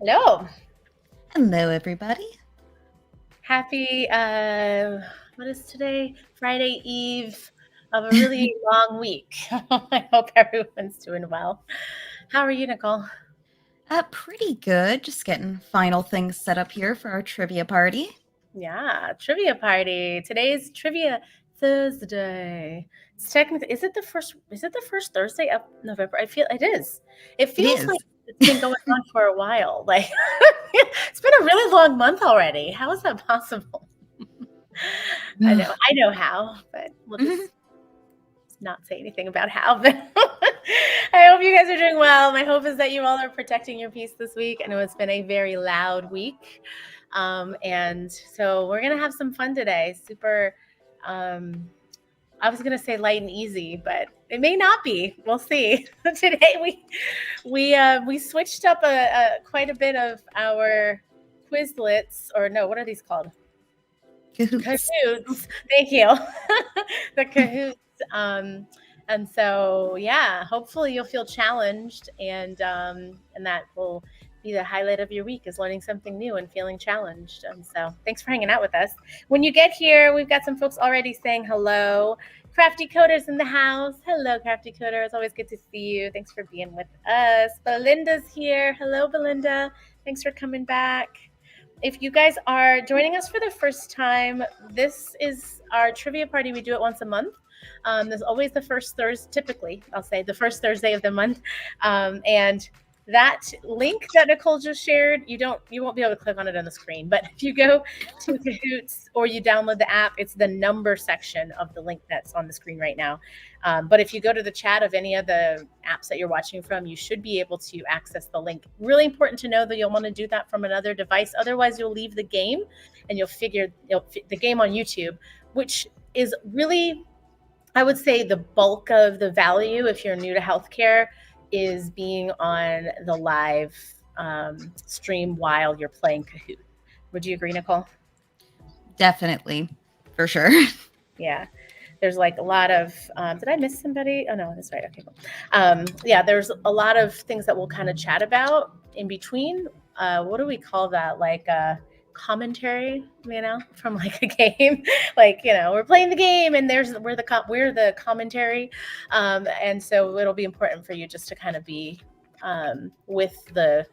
Hello. Hello, everybody. Happy, what is today? Friday Eve of a really long week. I hope everyone's doing well. How are you, Nicole? Pretty good. Just getting final things set up here for our trivia party. Yeah, trivia party. Today's trivia Thursday. It's technically, is it the first Thursday of November? I feel it is. It It feels like is. it's been going on for a while. Like it's been a really long month already. How is that possible? I know how, but we'll Mhm. just not say anything about how. But I hope you guys are doing well. My hope is that you all are protecting your peace this week. I know it's been a very loud week. And so we're going to have some fun today. Super, um, I was going to say light and easy, but it may not be. We'll see. Today we switched up quite a bit of our Quizlets, or no, what are these called? Cahoots. Kahoots. Thank you. The Kahoots. And so, yeah, hopefully you'll feel challenged, and that will be the highlight of your week is learning something new and feeling challenged. And so, thanks for hanging out with us. When you get here, we've got some folks already saying hello. Crafty Coders in the house. Hello, Crafty Coder. It's always good to see you. Thanks for being with us. Belinda's here. Hello, Belinda. Thanks for coming back. If you guys are joining us for the first time, this is our trivia party. We do it once a month. There's always the first Thursday, typically, I'll say the first Thursday of the month. And that link that Nichole just shared, you won't be able to click on it on the screen. But if you go to Kahoots or you download the app, it's the number section of the link that's on the screen right now. But if you go to the chat of any of the apps that you're watching from, you should be able to access the link. Really important to know that you'll want to do that from another device. Otherwise, you'll leave the game and the game on YouTube, which is really, I would say, the bulk of the value if you're new to healthcare is being on the live stream while you're playing Kahoot. Would you agree, Nichole? Definitely, for sure. Yeah. There's like a lot of, did I miss somebody? Oh no, that's right. Okay, cool. Yeah, there's a lot of things that we'll kind of chat about in between. What do we call that? Like commentary, from like a game. Like, we're playing the game and we're the commentary. And so it'll be important for you just to kind of be with the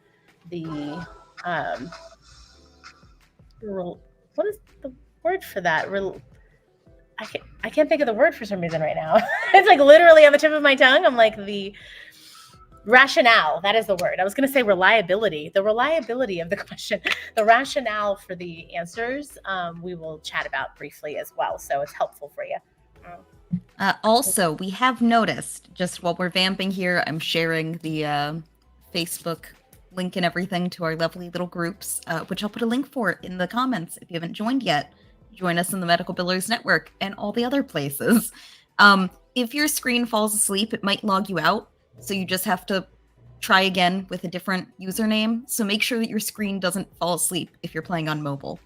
what is the word for that? I can't think of the word for some reason right now. It's like literally on the tip of my tongue. I'm like the rationale. That is the word. I was going to say reliability. The reliability of the question, the rationale for the answers. We will chat about briefly as well, so it's helpful for you. Also, we have noticed, just while we're vamping here, I'm sharing the Facebook link and everything to our lovely little groups, which I'll put a link for in the comments if you haven't joined yet. Join us in the Medical Billers Network and all the other places. If your screen falls asleep, it might log you out, so you just have to try again with a different username. So make sure that your screen doesn't fall asleep if you're playing on mobile.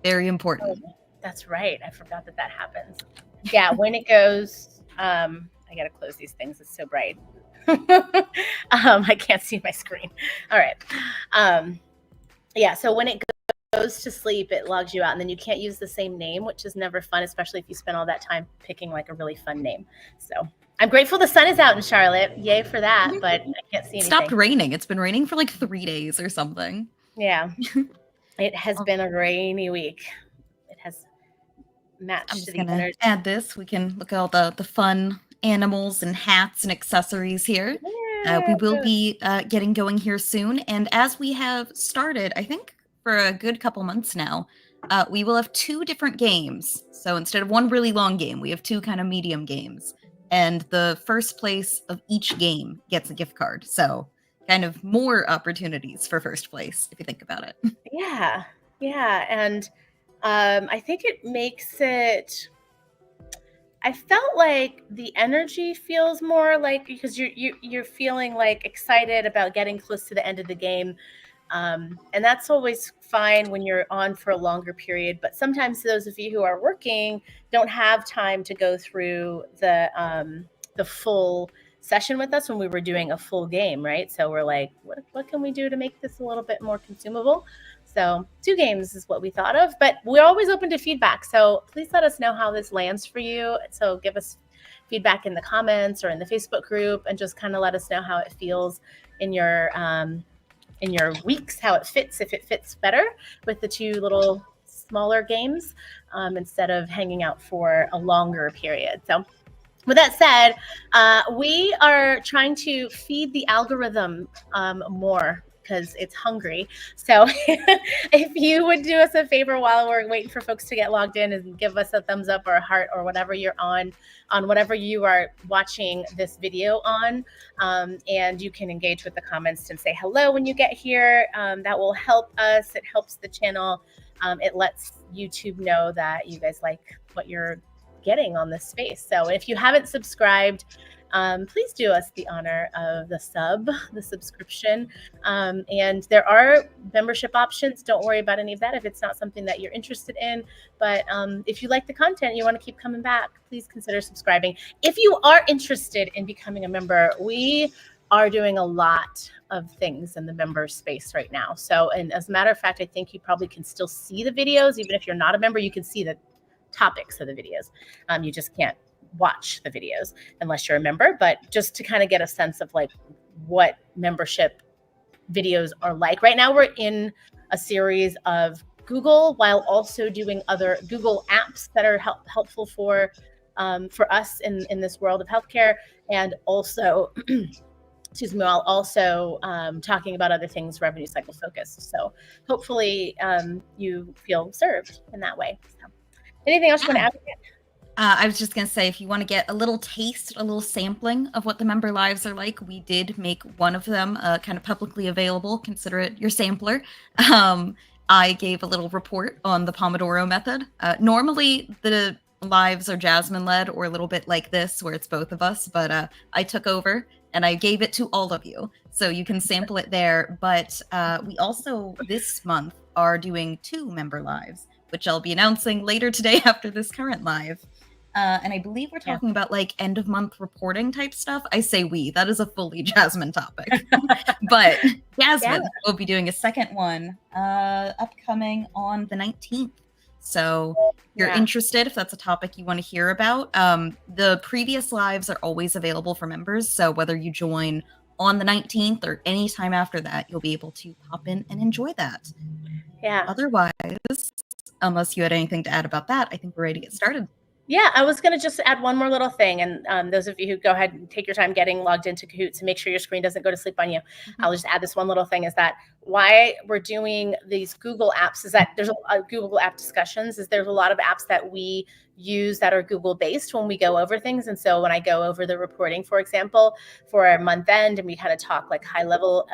Very important. Oh, that's right. I forgot that happens. Yeah, when it goes, I gotta close these things. It's so bright. I can't see my screen. All right. Yeah, so when it goes to sleep, it logs you out, and then you can't use the same name, which is never fun, especially if you spend all that time picking like a really fun name. So I'm grateful the sun is out in Charlotte. Yay for that, but I can't see It stopped anything. raining. It's been raining for like 3 days or something. Yeah, it has been a rainy week. It has I'm matched just the gonna energy. add this. We can look at all the fun animals and hats and accessories here. We Yeah, will good. be getting going here soon. And as we have started, I think for a good couple months now, we will have 2 different games. So instead of one really long game, we have 2 kind of medium games. And the first place of each game gets a gift card. So kind of more opportunities for first place, if you think about it. Yeah, yeah, and I think it makes it. I felt like the energy feels more like because you're feeling like excited about getting close to the end of the game, and that's always fine when you're on for a longer period. But sometimes those of you who are working don't have time to go through the full session with us when we were doing a full game, right? So we're like, what can we do to make this a little bit more consumable? So 2 games is what we thought of, but we're always open to feedback. So please let us know how this lands for you. So give us feedback in the comments or in the Facebook group, and just kind of let us know how it feels in your weeks, how it fits, if it fits better with the 2 little smaller games instead of hanging out for a longer period. So with that said, we are trying to feed the algorithm more because it's hungry. So if you would do us a favor while we're waiting for folks to get logged in, and give us a thumbs up or a heart or whatever you're on whatever you are watching this video on, and you can engage with the comments and say hello when you get here. That will help us. It helps the channel. It lets YouTube know that you guys like what you're getting on this space. So if you haven't subscribed, please do us the honor of the subscription. And there are membership options. Don't worry about any of that if it's not something that you're interested in. But if you like the content, you want to keep coming back, please consider subscribing. If you are interested in becoming a member, we are doing a lot of things in the member space right now. So, and as a matter of fact, I think you probably can still see the videos. Even if you're not a member, you can see the topics of the videos. You just can't watch the videos unless you're a member, but just to kind of get a sense of like what membership videos are like. Right now we're in a series of Google, while also doing other Google apps that are helpful for us in this world of healthcare, and also excuse me, while also talking about other things revenue cycle focused. So hopefully you feel served in that way. So, anything else you want to add? I was just going to say, if you want to get a little taste, a little sampling of what the member lives are like, we did make one of them kind of publicly available. Consider it your sampler. I gave a little report on the Pomodoro method. Normally, the lives are Jasmine led, or a little bit like this, where it's both of us. But I took over and I gave it to all of you. So you can sample it there. But we also, this month, are doing 2 member lives, which I'll be announcing later today after this current live. And I believe we're talking about like end of month reporting type stuff. I say we, that is a fully Jasmine topic. But Jasmine will be doing a second one upcoming on the 19th. So if you're interested, if that's a topic you want to hear about, the previous lives are always available for members. So whether you join on the 19th or any time after that, you'll be able to pop in and enjoy that. Yeah. Otherwise, unless you had anything to add about that, I think we're ready to get started. Yeah, I was going to just add one more little thing. And those of you who go ahead and take your time getting logged into Kahoot to make sure your screen doesn't go to sleep on you, I'll just add this one little thing, is that why we're doing these Google apps is that there's a Google app discussions, is there's a lot of apps that we use that are Google based when we go over things. And so when I go over the reporting, for example, for a month end, and we kind of talk like high level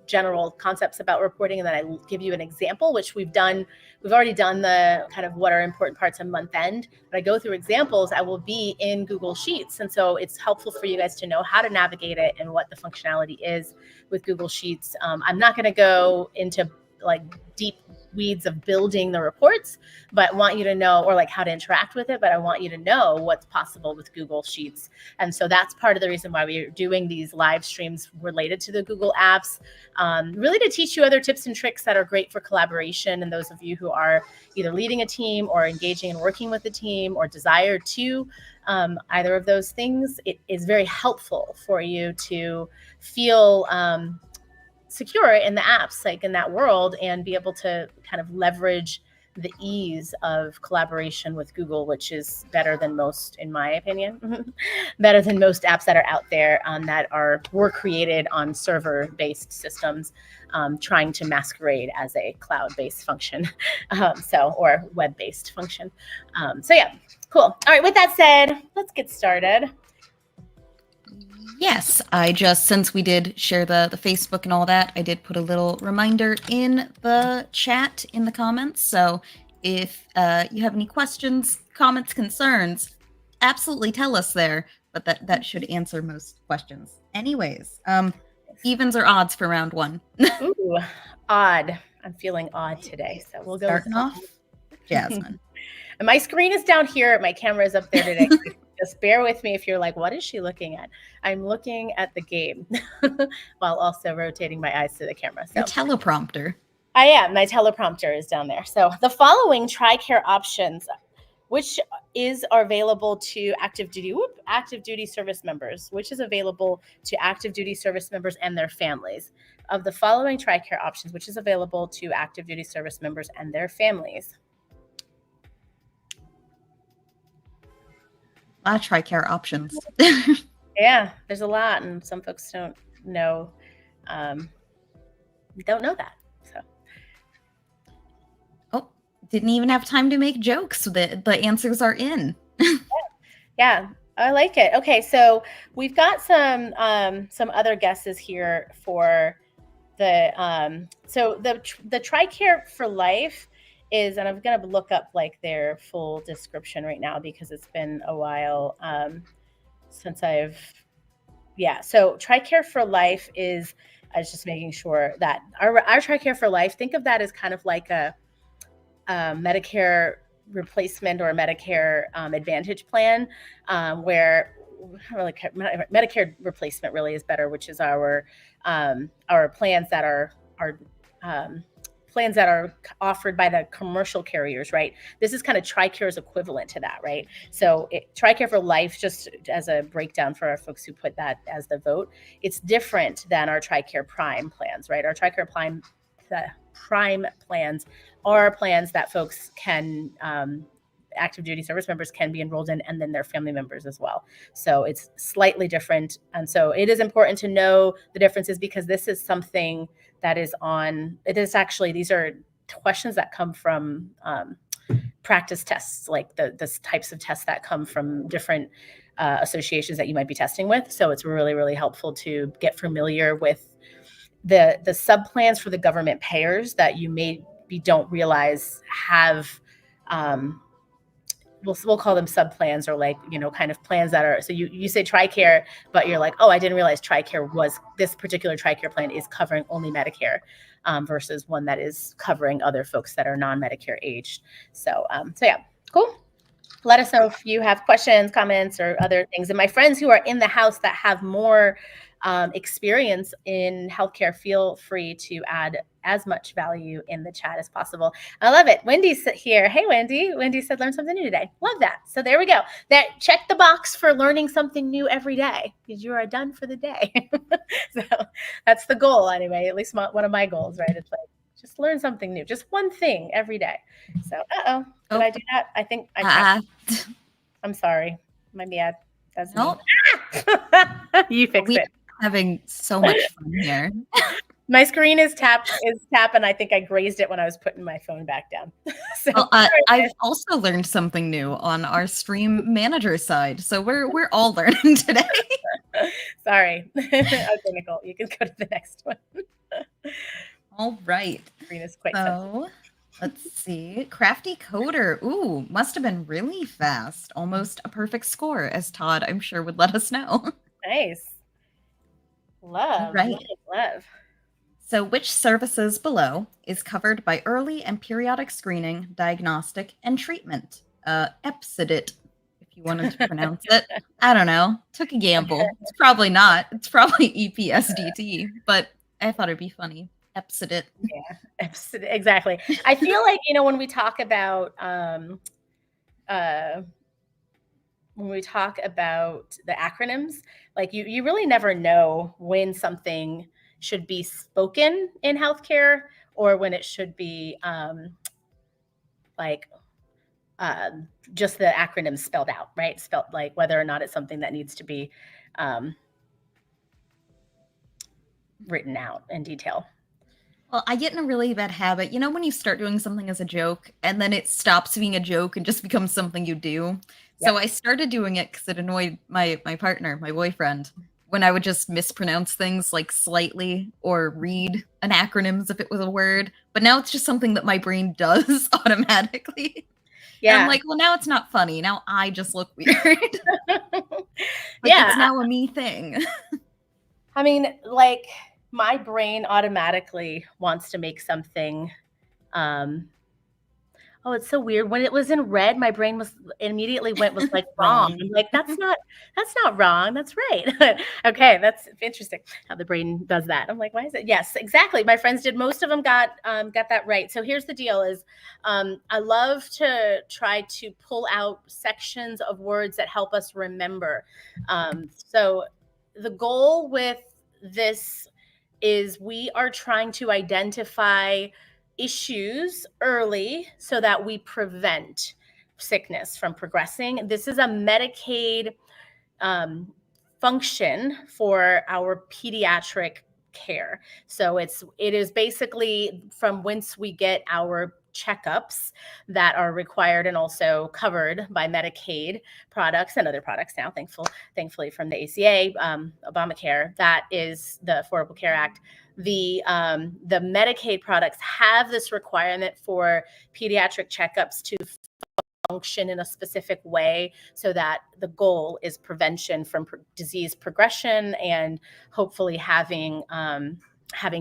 general concepts about reporting, and then I give you an example, which we've already done the kind of what are important parts of month end, but I go through examples. I will be in Google Sheets, and so it's helpful for you guys to know how to navigate it and what the functionality is with Google Sheets. I'm not going to go into like deep weeds of building the reports, but want you to know, or like how to interact with it, but I want you to know what's possible with Google Sheets. And so that's part of the reason why we're doing these live streams related to the Google apps, really to teach you other tips and tricks that are great for collaboration. And those of you who are either leading a team or engaging and working with a team or desire to either of those things, it is very helpful for you to feel secure in the apps, like in that world, and be able to kind of leverage the ease of collaboration with Google, which is better than most, in my opinion, better than most apps that are out there that were created on server-based systems, trying to masquerade as a cloud-based function, or web-based function. So yeah, cool. All right, with that said, let's get started. Yes, since we did share the Facebook and all that, I did put a little reminder in the chat in the comments. So if you have any questions, comments, concerns, absolutely tell us there. But that should answer most questions. Anyways, evens or odds for round 1? Ooh, odd. I'm feeling odd today. So we'll go starting off, Jasmine. And my screen is down here. My camera is up there today. just bear with me if you're like, what is she looking at? I'm looking at the game while also rotating my eyes to the camera. Your So teleprompter. I am. My teleprompter is down there. So the following TRICARE options, which are available to active duty service members, which is available to active duty service members and their families. Of the following TRICARE options, which is available to active duty service members and their families. A lot of TRICARE options. Yeah, there's a lot, and some folks don't know that. So. Oh, didn't even have time to make jokes. The answers are in. Yeah, I like it. Okay, so we've got some other guesses here for the so the TRICARE for Life is, and I'm gonna look up like their full description right now because it's been a while since so TRICARE for Life is, I was just making sure that our TRICARE for Life, think of that as kind of like a Medicare replacement or a Medicare Advantage plan, where really Medicare replacement really is better, which is our plans that are plans that are offered by the commercial carriers, right? This is kind of TRICARE's equivalent to that, right? So TRICARE for Life, just as a breakdown for our folks who put that as the vote, it's different than our TRICARE Prime plans, right? Our TRICARE Prime plans are plans that folks can, active duty service members can be enrolled in, and then their family members as well. So it's slightly different. And so it is important to know the differences because this is something that is these are questions that come from practice tests, like the types of tests that come from different associations that you might be testing with. So it's really, really helpful to get familiar with the subplans for the government payers that you maybe don't realize have, we'll call them subplans, or like, kind of plans that are, so you say TRICARE, but you're like, oh, I didn't realize this particular TRICARE plan is covering only Medicare, versus one that is covering other folks that are non-Medicare aged. So yeah, cool. Let us know if you have questions, comments, or other things. And my friends who are in the house that have more experience in healthcare, feel free to add as much value in the chat as possible. I love it. Wendy's here. Hey, Wendy. Wendy said, learn something new today. Love that. So there we go. Check the box for learning something new every day because you are done for the day. So that's the goal anyway, at least one of my goals, right? It's like, just learn something new, just one thing every day. So, did I do that? I think I'm sorry. My bad. That's Nope. You fix it. Having so much fun here. My screen is tapped, and I think I grazed it when I was putting my phone back down. So well, I've also learned something new on our stream manager side, so we're all learning today. Sorry. Okay, Nichole, you can go to the next one. All right. Screen is quite sensitive. Let's see. Crafty Coder. Ooh, must have been really fast. Almost a perfect score, as Todd, I'm sure, would let us know. Nice. Love. Right. Love. So which services below is covered by early and periodic screening, diagnostic, and treatment? EPSIDIT, if you wanted to pronounce it. I don't know. Took a gamble. It's probably not. It's probably EPSDT, but I thought it'd be funny. EPSIDIT. Yeah, exactly. I feel like, when we talk about the acronyms, like you really never know when something should be spoken in healthcare or when it should be just the acronyms spelled out, right? Spelled, like whether or not it's something that needs to be written out in detail. Well, I get in a really bad habit. When you start doing something as a joke and then it stops being a joke and just becomes something you do. Yep. So I started doing it because it annoyed my partner, my boyfriend, when I would just mispronounce things like slightly or read an acronym as if it was a word. But now it's just something that my brain does automatically. Yeah. And I'm like, well, now it's not funny. Now I just look weird. It's now a me thing. I mean, like, my brain automatically wants to make something. Oh, it's so weird. When it was in red, my brain was immediately was like wrong. Wrong. I'm like, that's not wrong. That's right. Okay, that's interesting how the brain does that. I'm like, why is it? Yes, exactly. My friends did. Most of them got that right. So here's the deal: is I love to try to pull out sections of words that help us remember. So the goal with this is we are trying to identify issues early so that we prevent sickness from progressing. This is a Medicaid um, function for our pediatric care. So it is basically from whence we get our checkups that are required and also covered by Medicaid products and other products now, thankfully from the ACA, Obamacare. That is the Affordable Care Act. The Medicaid products have this requirement for pediatric checkups to function in a specific way so that the goal is prevention from disease progression and hopefully having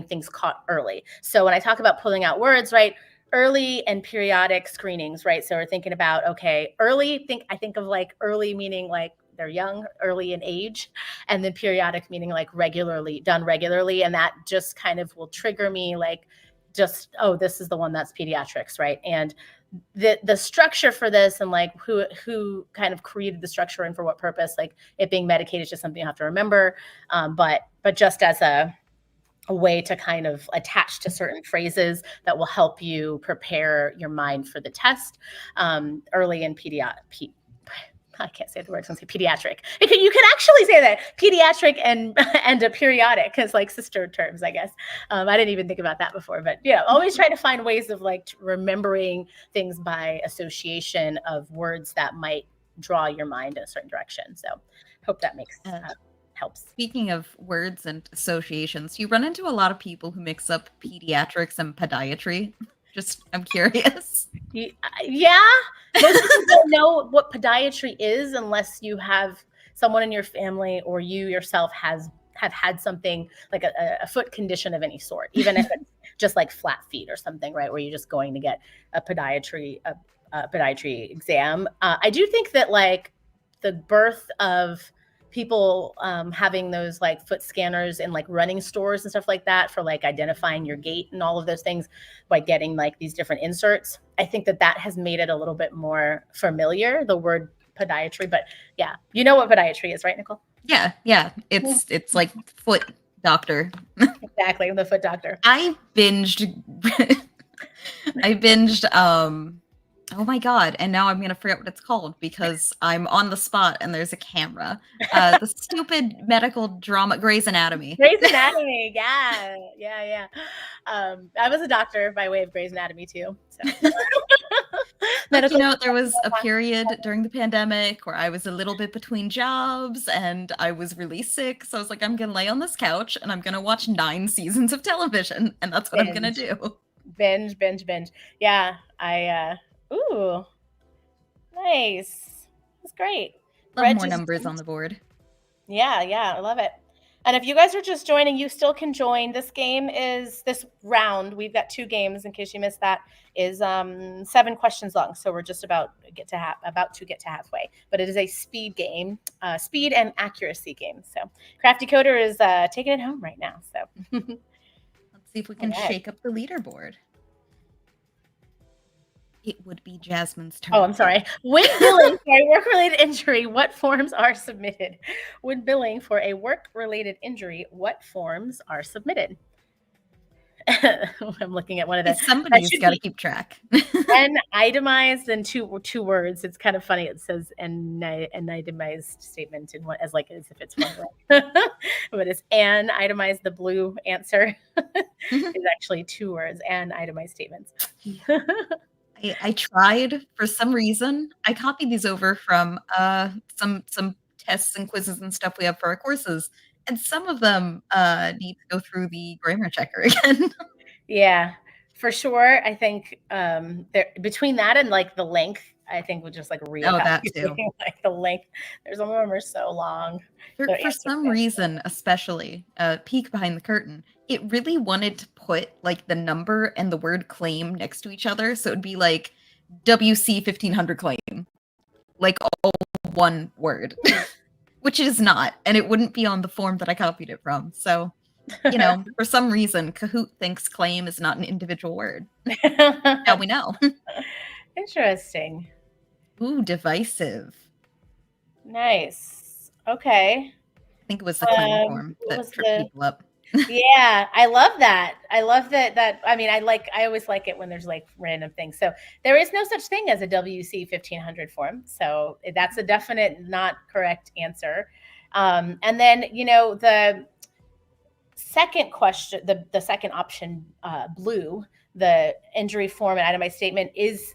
things caught early. So when I talk about pulling out words, right, early and periodic screenings, right? So we're thinking about, okay, early, I think of like early meaning like they're young, early in age, and then periodic meaning like done regularly. And that just kind of will trigger me like just, oh, this is the one that's pediatrics, right? And the structure for this and like who kind of created the structure and for what purpose, like it being Medicaid is just something you have to remember. But just as a way to kind of attach to certain phrases that will help you prepare your mind for the test early in I can't say the word. I was going to say pediatric. You can actually say that pediatric and a periodic as like sister terms, I guess. I didn't even think about that before, but yeah, always try to find ways of like remembering things by association of words that might draw your mind in a certain direction. So hope that helps. Speaking of words and associations, you run into a lot of people who mix up pediatrics and podiatry. I'm curious. Yeah. Most people don't know what podiatry is unless you have someone in your family or you yourself have had something like a foot condition of any sort, even if it's just like flat feet or something, right? Where you're just going to get a podiatry exam. I do think that like the birth of people having those like foot scanners in like running stores and stuff like that for like identifying your gait and all of those things by getting like these different inserts. I think that has made it a little bit more familiar, the word podiatry. But yeah, you know what podiatry is, right, Nichole? Yeah. It's like foot doctor. Exactly, the foot doctor. I binged oh my god, and now I'm gonna forget what it's called because I'm on the spot and there's a camera. The stupid medical drama, Grey's Anatomy. Grey's Anatomy, yeah. I was a doctor by way of Grey's Anatomy too. So. But there was a period during the pandemic where I was a little bit between jobs and I was really sick. So I was like, I'm gonna lay on this couch and I'm gonna watch 9 seasons of television, and that's what I'm gonna do. Binge. Yeah, ooh, nice. That's great. Love more numbers on the board. Yeah, I love it. And if you guys are just joining, you still can join. This round. We've got 2 games in case you missed that. Is 7 questions long, so we're just about to get to halfway. But it is a speed game, speed and accuracy game. So Crafty Coder is taking it home right now. So let's see if we can shake up the leaderboard. It would be Jasmine's turn. Oh, I'm sorry. When billing for a work-related injury, what forms are submitted? When billing for a work-related injury, what forms are submitted? I'm looking at one of the. Somebody's got to keep track. And itemized and two words. It's kind of funny. It says an itemized statement in one as if it's one word. But it's an itemized. The blue answer is actually 2 words. And itemized statements. I tried for some reason. I copied these over from some tests and quizzes and stuff we have for our courses, and some of them need to go through the grammar checker again. Yeah, for sure. I think between that and like the length, I think we'll just like that too. Like the length. There's some of them are so long. For some reason, especially peek behind the curtain, it really wanted to put like the number and the word claim next to each other. So it would be like WC 1500 claim. Like all one word. Which it is not, and it wouldn't be on the form that I copied it from. So, for some reason, Kahoot thinks claim is not an individual word. Now we know. Interesting. Ooh, divisive. Nice. Okay. I think it was the claim form that tripped people up. Yeah, I love that. I love that. I mean, I always like it when there's like random things. So there is no such thing as a WC 1500 form. So that's a definite not correct answer. And then, the second question, the second option, blue, the injury form and itemized statement is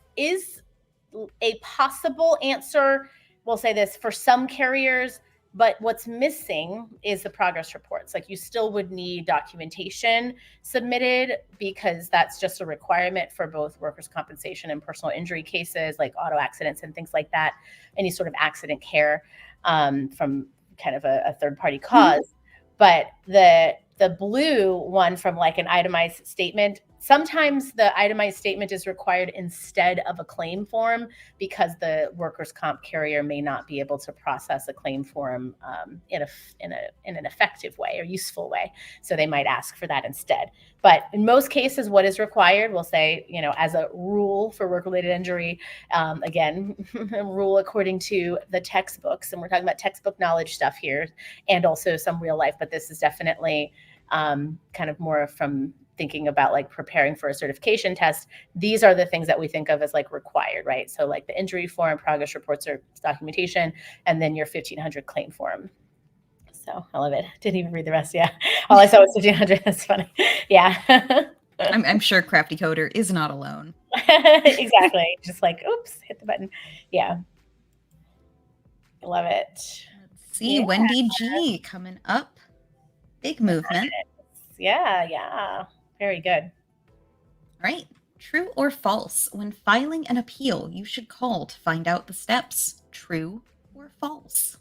a possible answer. We'll say this for some carriers, but what's missing is the progress reports. Like, you still would need documentation submitted, because that's just a requirement for both workers' compensation and personal injury cases, like auto accidents and things like that, any sort of accident care from kind of a third party cause. But the blue one from like an itemized statement, sometimes the itemized statement is required instead of a claim form, because the workers' comp carrier may not be able to process a claim form in an effective way or useful way. So they might ask for that instead. But in most cases, what is required, we'll say, as a rule for work-related injury, again, a rule according to the textbooks, and we're talking about textbook knowledge stuff here, and also some real life, but this is definitely kind of more from thinking about like preparing for a certification test. These are the things that we think of as like required, right? So like the injury form, progress reports or documentation, and then your 1500 claim form. So I love it. Didn't even read the rest. Yeah. All I saw was 1500. That's funny. Yeah. I'm sure Crafty Coder is not alone. Exactly. Just like, oops, hit the button. Yeah. Love it. Let's see. Yeah. Wendy G coming up. Big movement. Yeah. Very good. All right. True or false? When filing an appeal, you should call to find out the steps. True or false?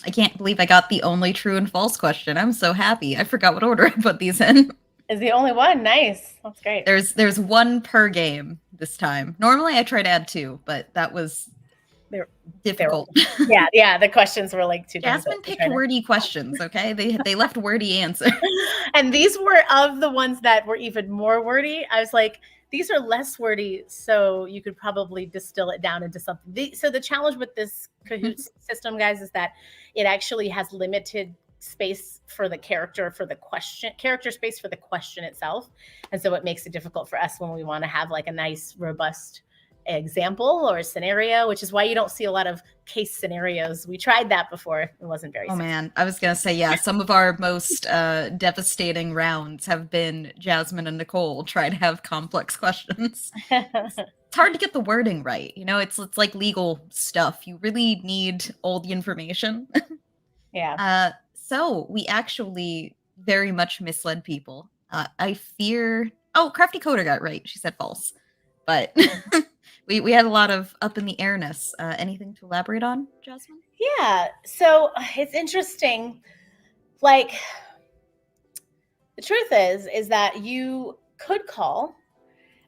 I can't believe I got the only true and false question. I'm so happy. I forgot what order I put these in. Is the only one. Nice. That's great. There's one per game this time. Normally I try to add two, but that was difficult. Yeah. The questions were like too. Jasmine picked wordy questions. Okay, they left wordy answers, and these were of the ones that were even more wordy. I was like, these are less wordy, so you could probably distill it down into something. So the challenge with this Kahoot system, guys, is that it actually has limited space for the character space for the question itself, and so it makes it difficult for us when we want to have like a nice, robust example or a scenario, which is why you don't see a lot of case scenarios. We tried that before. It wasn't very successful. Man, I was gonna say, yeah, some of our most devastating rounds have been Jasmine and Nichole try to have complex questions. It's hard to get the wording right. It's like legal stuff. You really need all the information. Yeah. So we actually very much misled people. I fear Crafty Coder got it right. She said false. But we had a lot of up in the airness. Anything to elaborate on, Jasmine? Yeah. So it's interesting. Like, the truth is that you could call.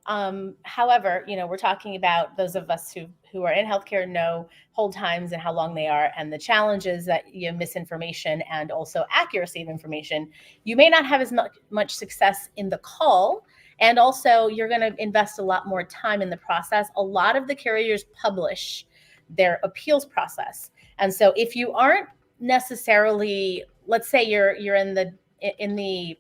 However, we're talking about those of us who are in healthcare know hold times and how long they are, and the challenges that misinformation and also accuracy of information. You may not have as much success in the call. And also, you're going to invest a lot more time in the process. A lot of the carriers publish their appeals process. And so if you aren't necessarily, let's say you're in the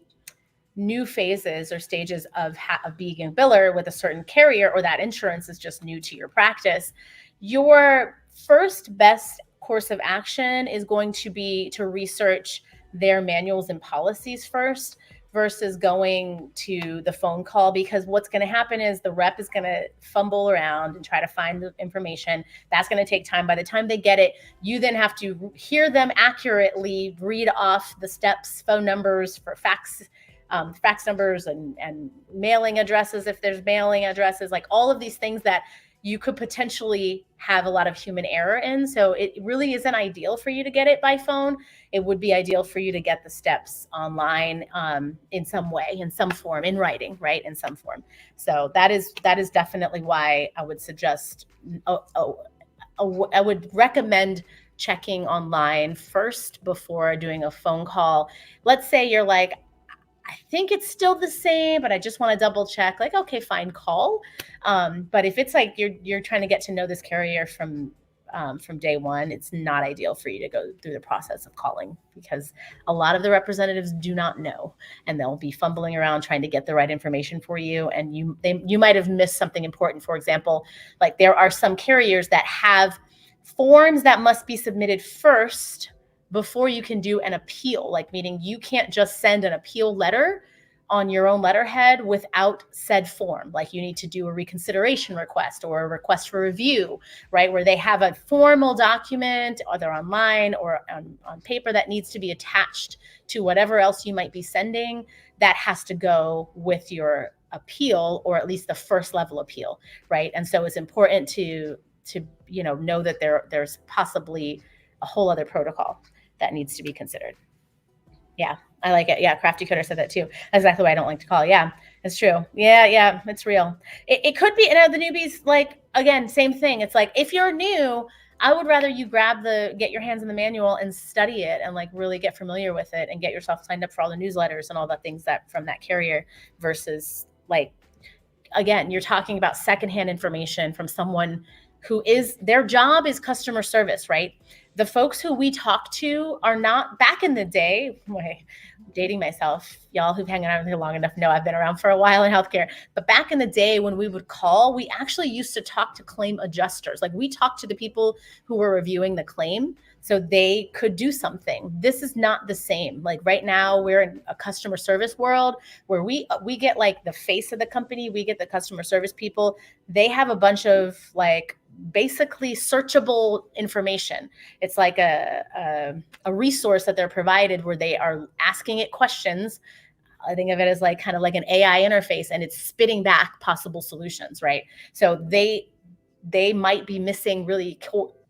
new phases or stages of being a biller with a certain carrier, or that insurance is just new to your practice, your first best course of action is going to be to research their manuals and policies first, versus going to the phone call, because what's going to happen is the rep is going to fumble around and try to find the information. That's going to take time. By the time they get it, you then have to hear them accurately read off the steps, phone numbers for fax numbers and mailing addresses, if there's mailing addresses, like all of these things that you could potentially have a lot of human error in. So it really isn't ideal for you to get it by phone. It would be ideal for you to get the steps online, in some way, in some form, in writing, right? In some form. So that is definitely why I would suggest, I would recommend checking online first before doing a phone call. Let's say you're like, I think it's still the same, but I just want to double check. Like, okay, fine, call. But if it's like you're trying to get to know this carrier from day one, it's not ideal for you to go through the process of calling, because a lot of the representatives do not know, and they'll be fumbling around trying to get the right information for you, and you might have missed something important. For example, like there are some carriers that have forms that must be submitted first before you can do an appeal, like meaning you can't just send an appeal letter on your own letterhead without said form. Like you need to do a reconsideration request or a request for review, right? Where they have a formal document, either online or on paper, that needs to be attached to whatever else you might be sending, that has to go with your appeal, or at least the first level appeal, right? And so it's important to know that there's possibly a whole other protocol that needs to be considered. Yeah, I like it. Yeah, Crafty Coder said that too. That's exactly why I don't like to call. Yeah, it's true. Yeah, it's real. It could be, the newbies, like, again, same thing. It's like, if you're new, I would rather you get your hands in the manual and study it and like really get familiar with it and get yourself signed up for all the newsletters and all the things that from that carrier, versus like, again, you're talking about secondhand information from someone who their job is customer service, right? The folks who we talk to are not, back in the day, I'm dating myself, y'all who've hung around here long enough know I've been around for a while in healthcare. But back in the day when we would call, we actually used to talk to claim adjusters. Like we talked to the people who were reviewing the claim so they could do something. This is not the same. Like right now we're in a customer service world where we get like the face of the company, we get the customer service people. They have a bunch of like basically searchable information. It's like a resource that they're provided where they are asking it questions. I think of it as like kind of like an AI interface, and it's spitting back possible solutions, right? So they might be missing really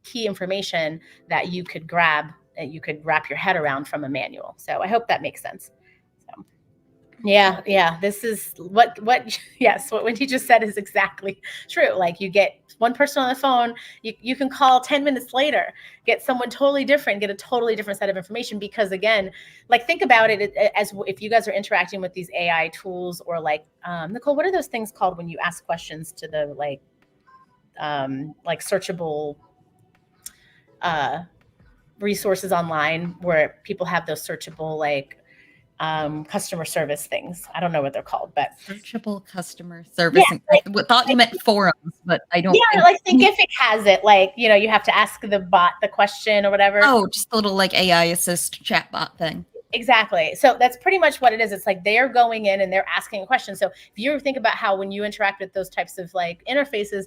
key information that you could grab, that you could wrap your head around from a manual. So I hope that makes sense. So yeah, this is what Wendy just said is exactly true. Like you get one person on the phone, you can call 10 minutes later, get someone totally different, get a totally different set of information. Because again, like think about it as if you guys are interacting with these AI tools, or like, Nichole, what are those things called when you ask questions to the like searchable resources online, where people have those searchable like customer service things. I don't know what they're called, but searchable customer service. Yeah, I thought you meant forums, but I don't. Yeah, like Thinkific has it. Like, you have to ask the bot the question or whatever. Oh, just a little like AI assist chatbot thing. Exactly. So that's pretty much what it is. It's like they're going in and they're asking a question. So if you think about how when you interact with those types of like interfaces,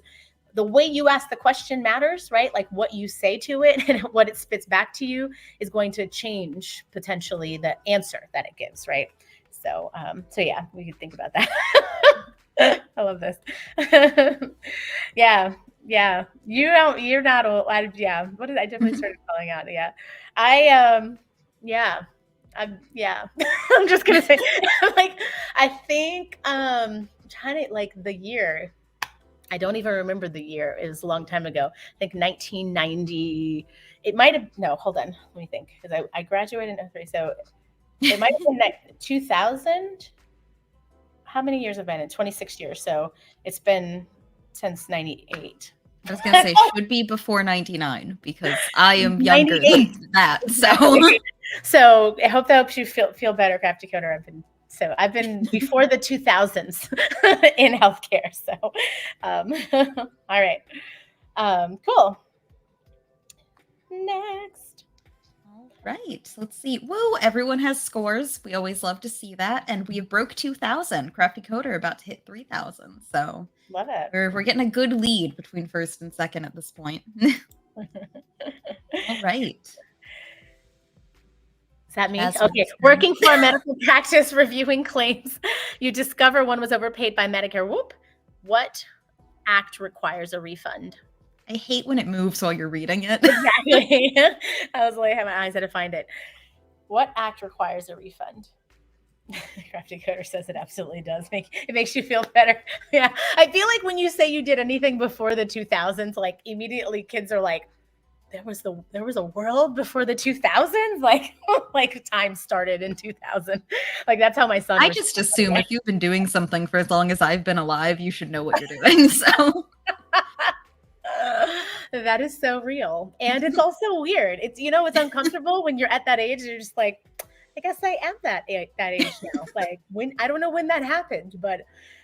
the way you ask the question matters, right? Like what you say to it and what it spits back to you is going to change potentially the answer that it gives, right? So, yeah, we could think about that. I love this. Yeah. You're not old. I definitely started calling out. Yeah. I'm just going to say, like, I think, trying to like the year, I don't even remember the year. It was a long time ago. I think 1990. It might have, no, hold on. Let me think. Because I graduated in 03. So it might have been 2000. How many years have been in? 26 years. So it's been since 98. I was going to say, should be before 99, because I am younger than that. So I hope that helps you feel better, Crafty Coder. I've been before the 2000s in healthcare. So, all right. Cool. Next. All right. Let's see. Whoa, everyone has scores. We always love to see that. And we broke 2,000. Crafty Coder about to hit 3,000. So love it. We're getting a good lead between first and second at this point. All right. Does that mean, okay, working for a medical practice, reviewing claims, you discover one was overpaid by Medicare. Whoop. What act requires a refund? I hate when it moves while you're reading it. Exactly. I was like, I have my eyes had to find it. What act requires a refund? Crafty Coder says it absolutely does. It makes you feel better. Yeah. I feel like when you say you did anything before the 2000s, like immediately kids are like, there was a world before the 2000s, like time started in 2000. Like that's how my son I was. just assume if you've been doing something for as long as I've been alive, you should know what you're doing. So That is so real. And it's also weird. It's it's uncomfortable when you're at that age. You're just like, I guess I am that age now. Like when I don't know when that happened, but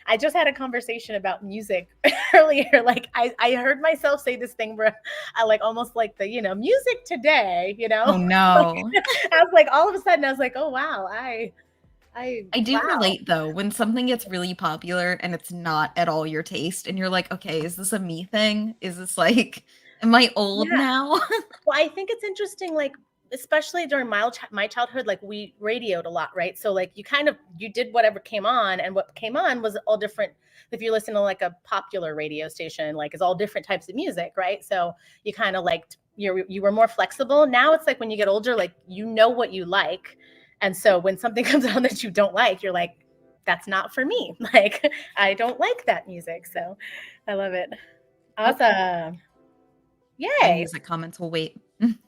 I just had a conversation about music earlier. Like I heard myself say this thing where I like almost like the, music today, oh no. I was like, all of a sudden I was like, oh wow, I do wow. relate though when something gets really popular and it's not at all your taste and you're like, okay, is this a me thing? Is this like, am I old Yeah. now? Well, I think it's interesting, like, especially during my childhood, like we radioed a lot, right? So like you did whatever came on, and what came on was all different. If you listen to like a popular radio station, like it's all different types of music, right? So you kind of liked you were more flexible. Now it's like when you get older, like you know what you like. And so when something comes on that you don't like, you're like, that's not for me. Like I don't like that music. So I love it. Awesome. My Yay. music comments will wait.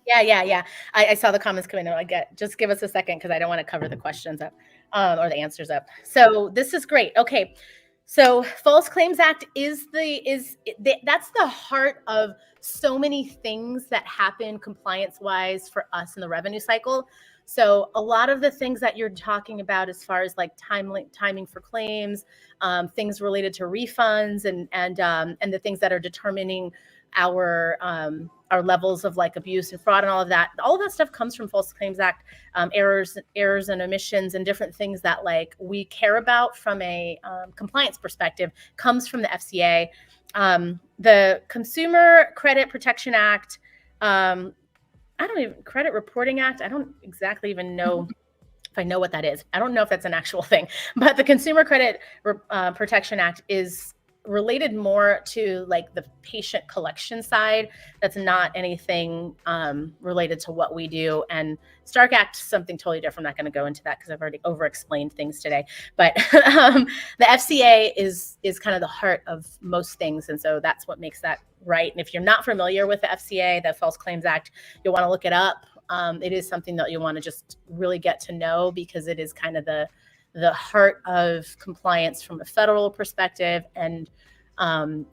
Yeah. I saw the comments come in. Just give us a second because I don't want to cover the questions up or the answers up. So this is great. Okay, so False Claims Act that's the heart of so many things that happen compliance wise for us in the revenue cycle. So a lot of the things that you're talking about as far as like timing for claims, things related to refunds, and the things that are determining our levels of like abuse and fraud and all of that stuff comes from False Claims Act, errors and omissions and different things that like we care about from a compliance perspective comes from the FCA. The Consumer Credit Protection Act, Credit Reporting Act, I don't exactly even know if I know what that is. I don't know if that's an actual thing, but the Consumer Credit Protection Act is related more to like the patient collection side. That's not anything related to what we do. And Stark Act is something totally different. I'm not going to go into that because I've already over-explained things today. But the FCA is kind of the heart of most things. And so that's what makes that right. And if you're not familiar with the FCA, the False Claims Act, you'll want to look it up. It is something that you want to just really get to know because it is kind of the heart of compliance from a federal perspective, and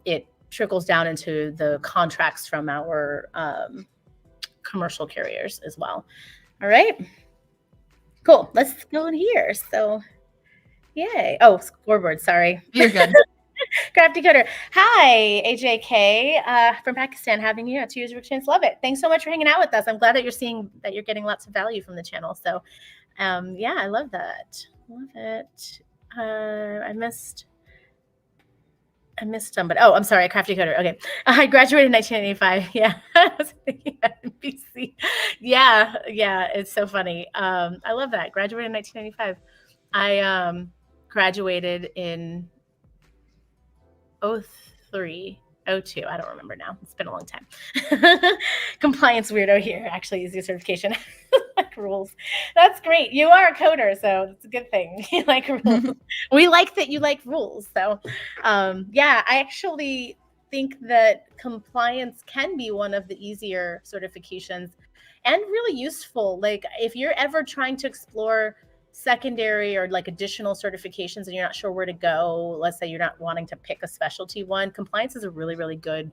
it trickles down into the contracts from our commercial carriers as well. All right, cool. Let's go in here. So, yay. Oh, scoreboard. Sorry. You're good. Crafty Coder. Hi, AJK from Pakistan, having you at 2 years of experience. Love it. Thanks so much for hanging out with us. I'm glad that you're seeing that you're getting lots of value from the channel. So, yeah, I love that. Love it. I missed somebody. Oh, I'm sorry, Crafty Coder. Okay. I graduated in 1985. Yeah. I was thinking NBC. Yeah. It's so funny. I love that. Graduated in 1995. I graduated in 03, 02. I don't remember now. It's been a long time. Compliance weirdo here. Actually, easy certification. Like rules. That's great. You are a coder, so it's a good thing. You like rules. We like that you like rules. So, yeah, I actually think that compliance can be one of the easier certifications and really useful. Like if you're ever trying to explore secondary or like additional certifications and you're not sure where to go, let's say you're not wanting to pick a specialty one, compliance is a really, really good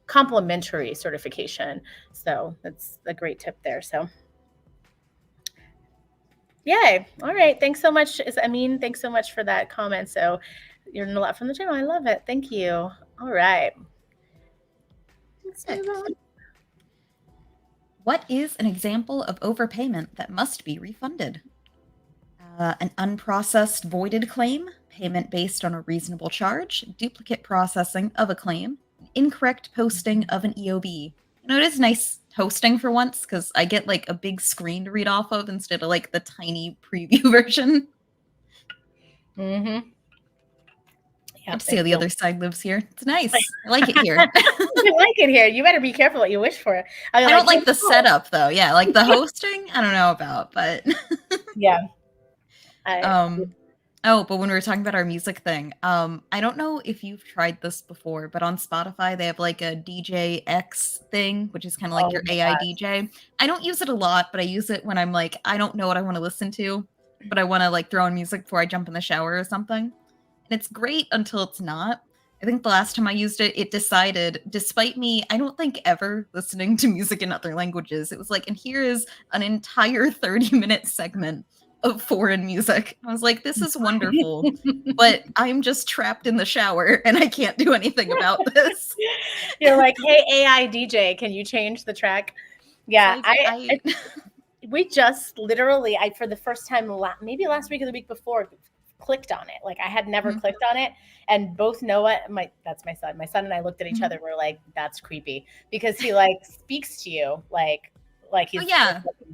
complementary certification. So that's a great tip there. So yay. All right. Thanks so much. Amin, thanks so much for that comment. So you're in a lot from the channel. I love it. Thank you. All right. Let's move on. What is an example of overpayment that must be refunded? An unprocessed voided claim, payment based on a reasonable charge, duplicate processing of a claim, incorrect posting of an EOB. You know, it is nice hosting for once because I get like a big screen to read off of instead of like the tiny preview version. Mm-hmm. Yeah, Good to see how the other side lives here. It's nice. I like it here. I like it here. You better be careful what you wish for. I don't like the setup though. Yeah, like the hosting, I don't know about, but yeah. Oh, but when we were talking about our music thing, I don't know if you've tried this before, but on Spotify they have like a DJ X thing, which is kind of like your AI gosh. DJ. I don't use it a lot, but I use it when I'm like, I don't know what I want to listen to, but I want to like throw on music before I jump in the shower or something. And it's great until it's not. I think the last time I used it, it decided, despite me, I don't think ever listening to music in other languages, it was like, and here is an entire 30-minute segment of foreign music. I was like, this is wonderful, but I'm just trapped in the shower and I can't do anything about this. You're like, hey, AI DJ, can you change the track? Yeah, like, we just literally, for the first time, maybe last week or the week before, clicked on it. Like I had never clicked on it, and both Noah, that's my son and I looked at each other. We're like, that's creepy, because he like speaks to you like he's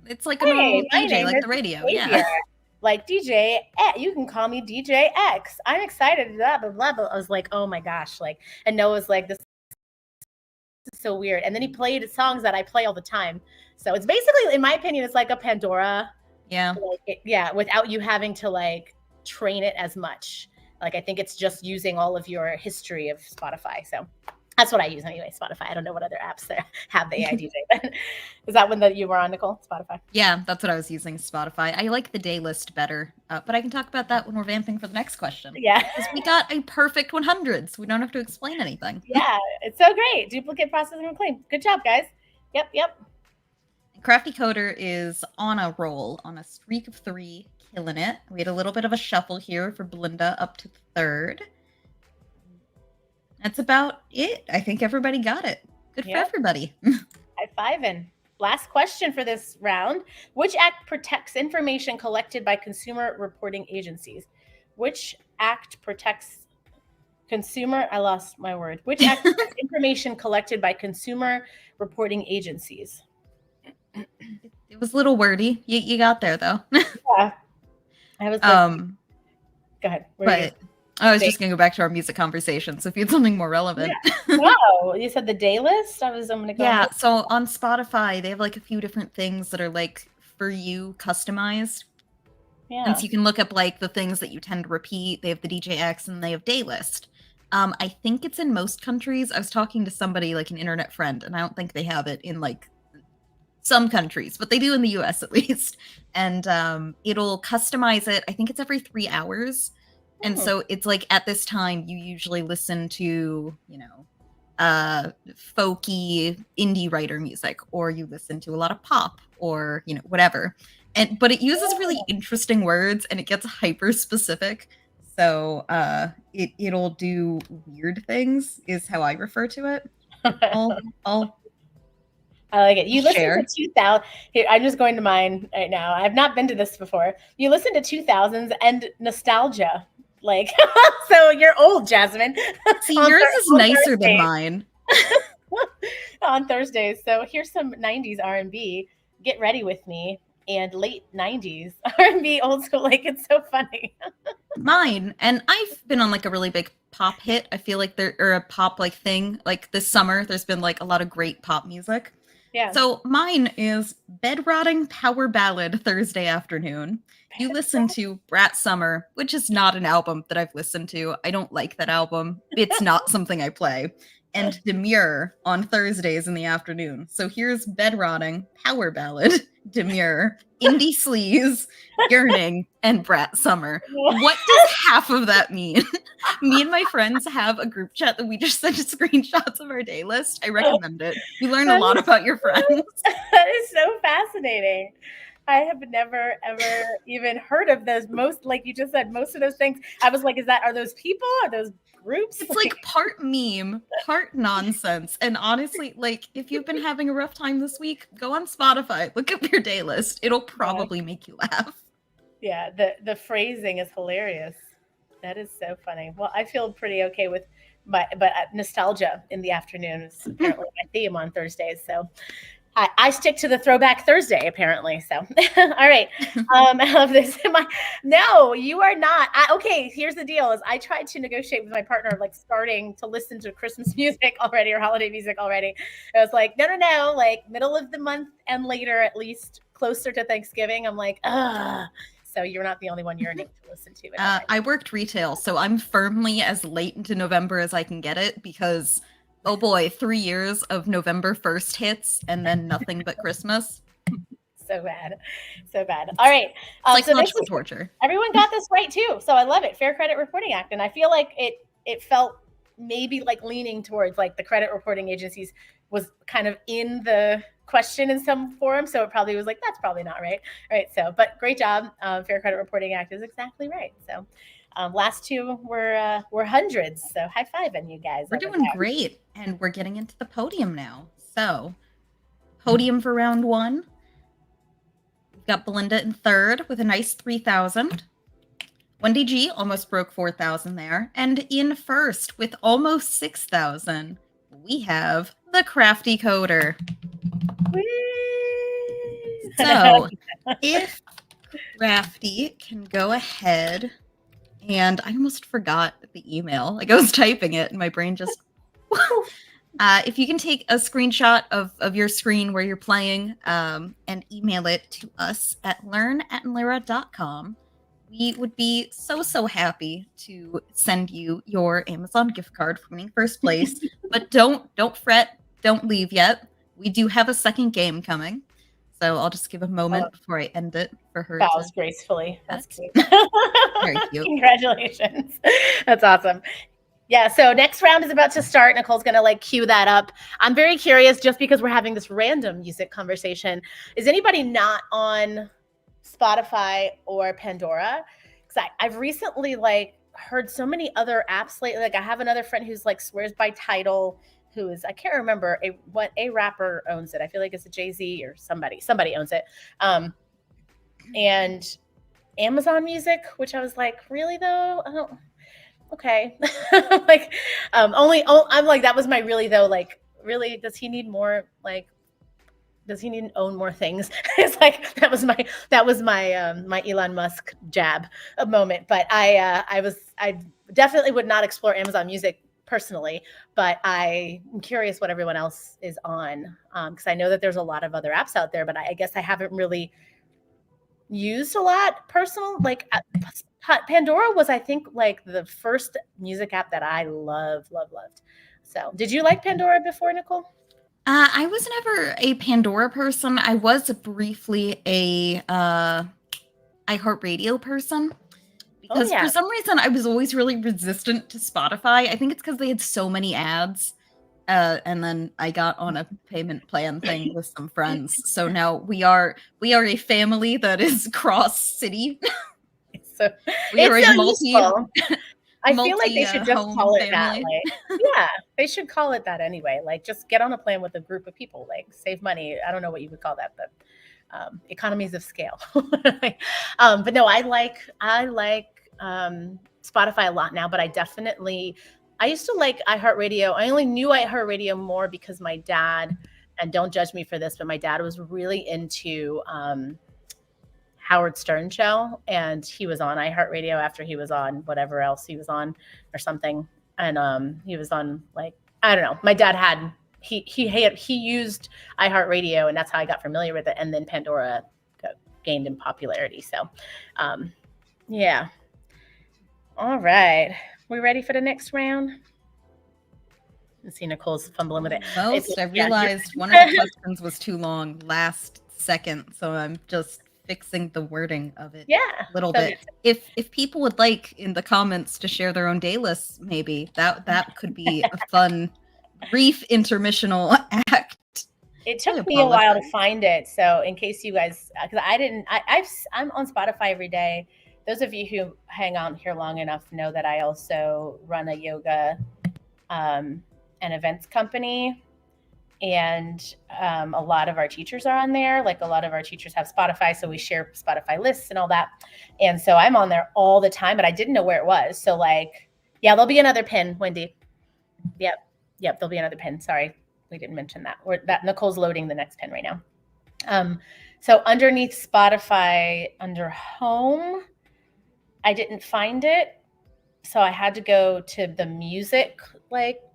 it's like a normal DJ, like the radio. Yeah, like DJ, you can call me DJ X. I'm excited. Blah blah blah. But I was like, oh my gosh, like, and Noah's like, this is so weird. And then he played songs that I play all the time. So it's basically, in my opinion, it's like a Pandora. Yeah. Like without you having to like train it as much. Like I think it's just using all of your history of Spotify. So that's what I use anyway, Spotify. I don't know what other apps there have the AI DJ. Is that one that you were on, Nichole? Spotify? Yeah, that's what I was using, Spotify. I like the day list better, but I can talk about that when we're vamping for the next question. Yeah. Because we got a perfect 100, so we don't have to explain anything. Yeah, it's so great. Duplicate, process, and reclaim. Good job, guys. Yep. Crafty Coder is on a roll, on a streak of 3, killing it. We had a little bit of a shuffle here for Belinda up to 3rd. That's about it. I think everybody got it. Good for everybody. High-fiving. Last question for this round. Which act protects information collected by consumer reporting agencies? Which act protects consumer? I lost my word. Which act protects information collected by consumer reporting agencies? It was a little wordy. You got there though. Yeah. I was like, go ahead. But I was just going to go back to our music conversation. So if you had something more relevant. Yeah. Wow. You said the day list? I'm going to go. Yeah. So on Spotify, they have like a few different things that are like for you customized. Yeah. And so you can look up like the things that you tend to repeat. They have the DJX and they have day list. I think it's in most countries. I was talking to somebody like an internet friend, and I don't think they have it in like some countries, but they do in the US at least. And it'll customize it. I think it's every 3 hours. And so it's like at this time, you usually listen to, folky indie writer music, or you listen to a lot of pop or, whatever. But it uses really interesting words and it gets hyper specific. So it'll do weird things is how I refer to it. I like it. You listen to 2000. Here, I'm just going to mine right now. I've not been to this before. You listen to 2000s and nostalgia. Like, so you're old, Jasmine. See, yours is nicer than mine. On Thursdays. So here's some 90s R&B. Get Ready With Me. And late 90s R&B, old school. Like, it's so funny. Mine. And I've been on like a really big pop hit. I feel like a pop like thing. Like this summer, there's been like a lot of great pop music. Yeah. So mine is Bed Rotting Power Ballad Thursday Afternoon. You listen to Brat Summer, which is not an album that I've listened to. I don't like that album. It's not something I play. And Demure on Thursdays in the afternoon. So here's Bed Rotting Power Ballad, Demure, Indie Sleaze, Yearning, and Brat Summer. What does half of that mean? Me and my friends have a group chat that we just send screenshots of our day list. I recommend it. You learn a lot about your friends. That is so fascinating. I have never, ever even heard of those. Most, like you just said, most of those things. I was like, are those people? Are those groups? It's like part meme, part nonsense. And honestly, like if you've been having a rough time this week, go on Spotify, look up your day list. It'll probably make you laugh. Yeah, the phrasing is hilarious. That is so funny. Well, I feel pretty okay with but nostalgia in the afternoon is apparently my theme on Thursdays. So I stick to the Throwback Thursday, apparently. So, all right. I love this. No, you are not. Okay, here's the deal: is I tried to negotiate with my partner, like starting to listen to Christmas music already or holiday music already. I was like, no, like middle of the month and later, at least closer to Thanksgiving. I'm like, ugh. So you're not the only one yearning to listen to it. I worked retail, so I'm firmly as late into November as I can get it because, oh boy, 3 years of November 1st hits and then nothing but Christmas. So bad. So bad. All right. Psychological torture. Everyone got this right too. So I love it. Fair Credit Reporting Act. And I feel like it felt maybe like leaning towards like the credit reporting agencies was kind of in the question in some form. So it probably was like, that's probably not right. All right. So, but great job. Fair Credit Reporting Act is exactly right. So last two were hundreds. So high five on you guys. We're doing great. And we're getting into the podium now. So podium for round one. We've got Belinda in third with a nice 3,000. Wendy G almost broke 4,000 there. And in first with almost 6,000, we have the Crafty Coder. So if Crafty can go ahead, and I almost forgot the email. Like I was typing it and my brain just... if you can take a screenshot of your screen where you're playing and email it to us at learn@inlera.com, we would be so happy to send you your Amazon gift card for winning first place. But don't fret, don't leave yet. We do have a second game coming. So I'll just give a moment before I end it for her. Bows gracefully. That's cute. Very cute. Congratulations. That's awesome. Yeah, so next round is about to start. Nicole's going to like cue that up. I'm very curious just because we're having this random music conversation. Is anybody not on Spotify or Pandora? Because I've recently like heard so many other apps lately. Like I have another friend who's like swears by Tidal, who is, I can't remember what a rapper owns it. I feel like it's a Jay-Z or somebody owns it. And Amazon Music, which I was like, really though? I don't... Okay. Like, I'm like, that was my really though, like, really, does he need more, like, does he need to own more things? It's like, that was my my Elon Musk jab a moment. But I definitely would not explore Amazon Music personally, but I'm curious what everyone else is on. Cause I know that there's a lot of other apps out there, but I guess I haven't really used a lot personal, like Pandora was, I think, like the first music app that I loved. So did you like Pandora before, Nichole? I was never a Pandora person. I was briefly a iHeartRadio person because for some reason I was always really resistant to Spotify. I think it's because they had so many ads. And then I got on a payment plan thing with some friends. So now we are a family that is cross city. So we are a multi. I feel like they should just call it that. Like, yeah, they should call it that anyway. Like, just get on a plan with a group of people. Like, save money. I don't know what you would call that, but economies of scale. But no, I like Spotify a lot now. But I used to like iHeartRadio. I only knew iHeartRadio more because my dad, and don't judge me for this, but my dad was really into Howard Stern show, and he was on iHeartRadio after he was on whatever else he was on or something. And he was on, like, I don't know. My dad he used iHeartRadio, and that's how I got familiar with it. And then Pandora gained in popularity. So yeah. All right. We ready for the next round? Let's see, Nicole's fumbling with it. I realized one of the questions was too long last second, so I'm just fixing the wording of it a little bit. If people would like in the comments to share their own day lists, maybe that could be a fun brief intermissional act. It took me a while to find it, so in case you guys, because I'm on Spotify every day. Those of you who hang on here long enough know that I also run a yoga and events company. And a lot of our teachers are on there. Like, a lot of our teachers have Spotify, so we share Spotify lists and all that. And so I'm on there all the time, but I didn't know where it was. So, like, yeah, there'll be another pin, Wendy. Yep, there'll be another pin. Sorry. we didn't mention that. Or that Nicole's loading the next pin right now. So underneath Spotify, under home, I didn't find it. So I had to go to the music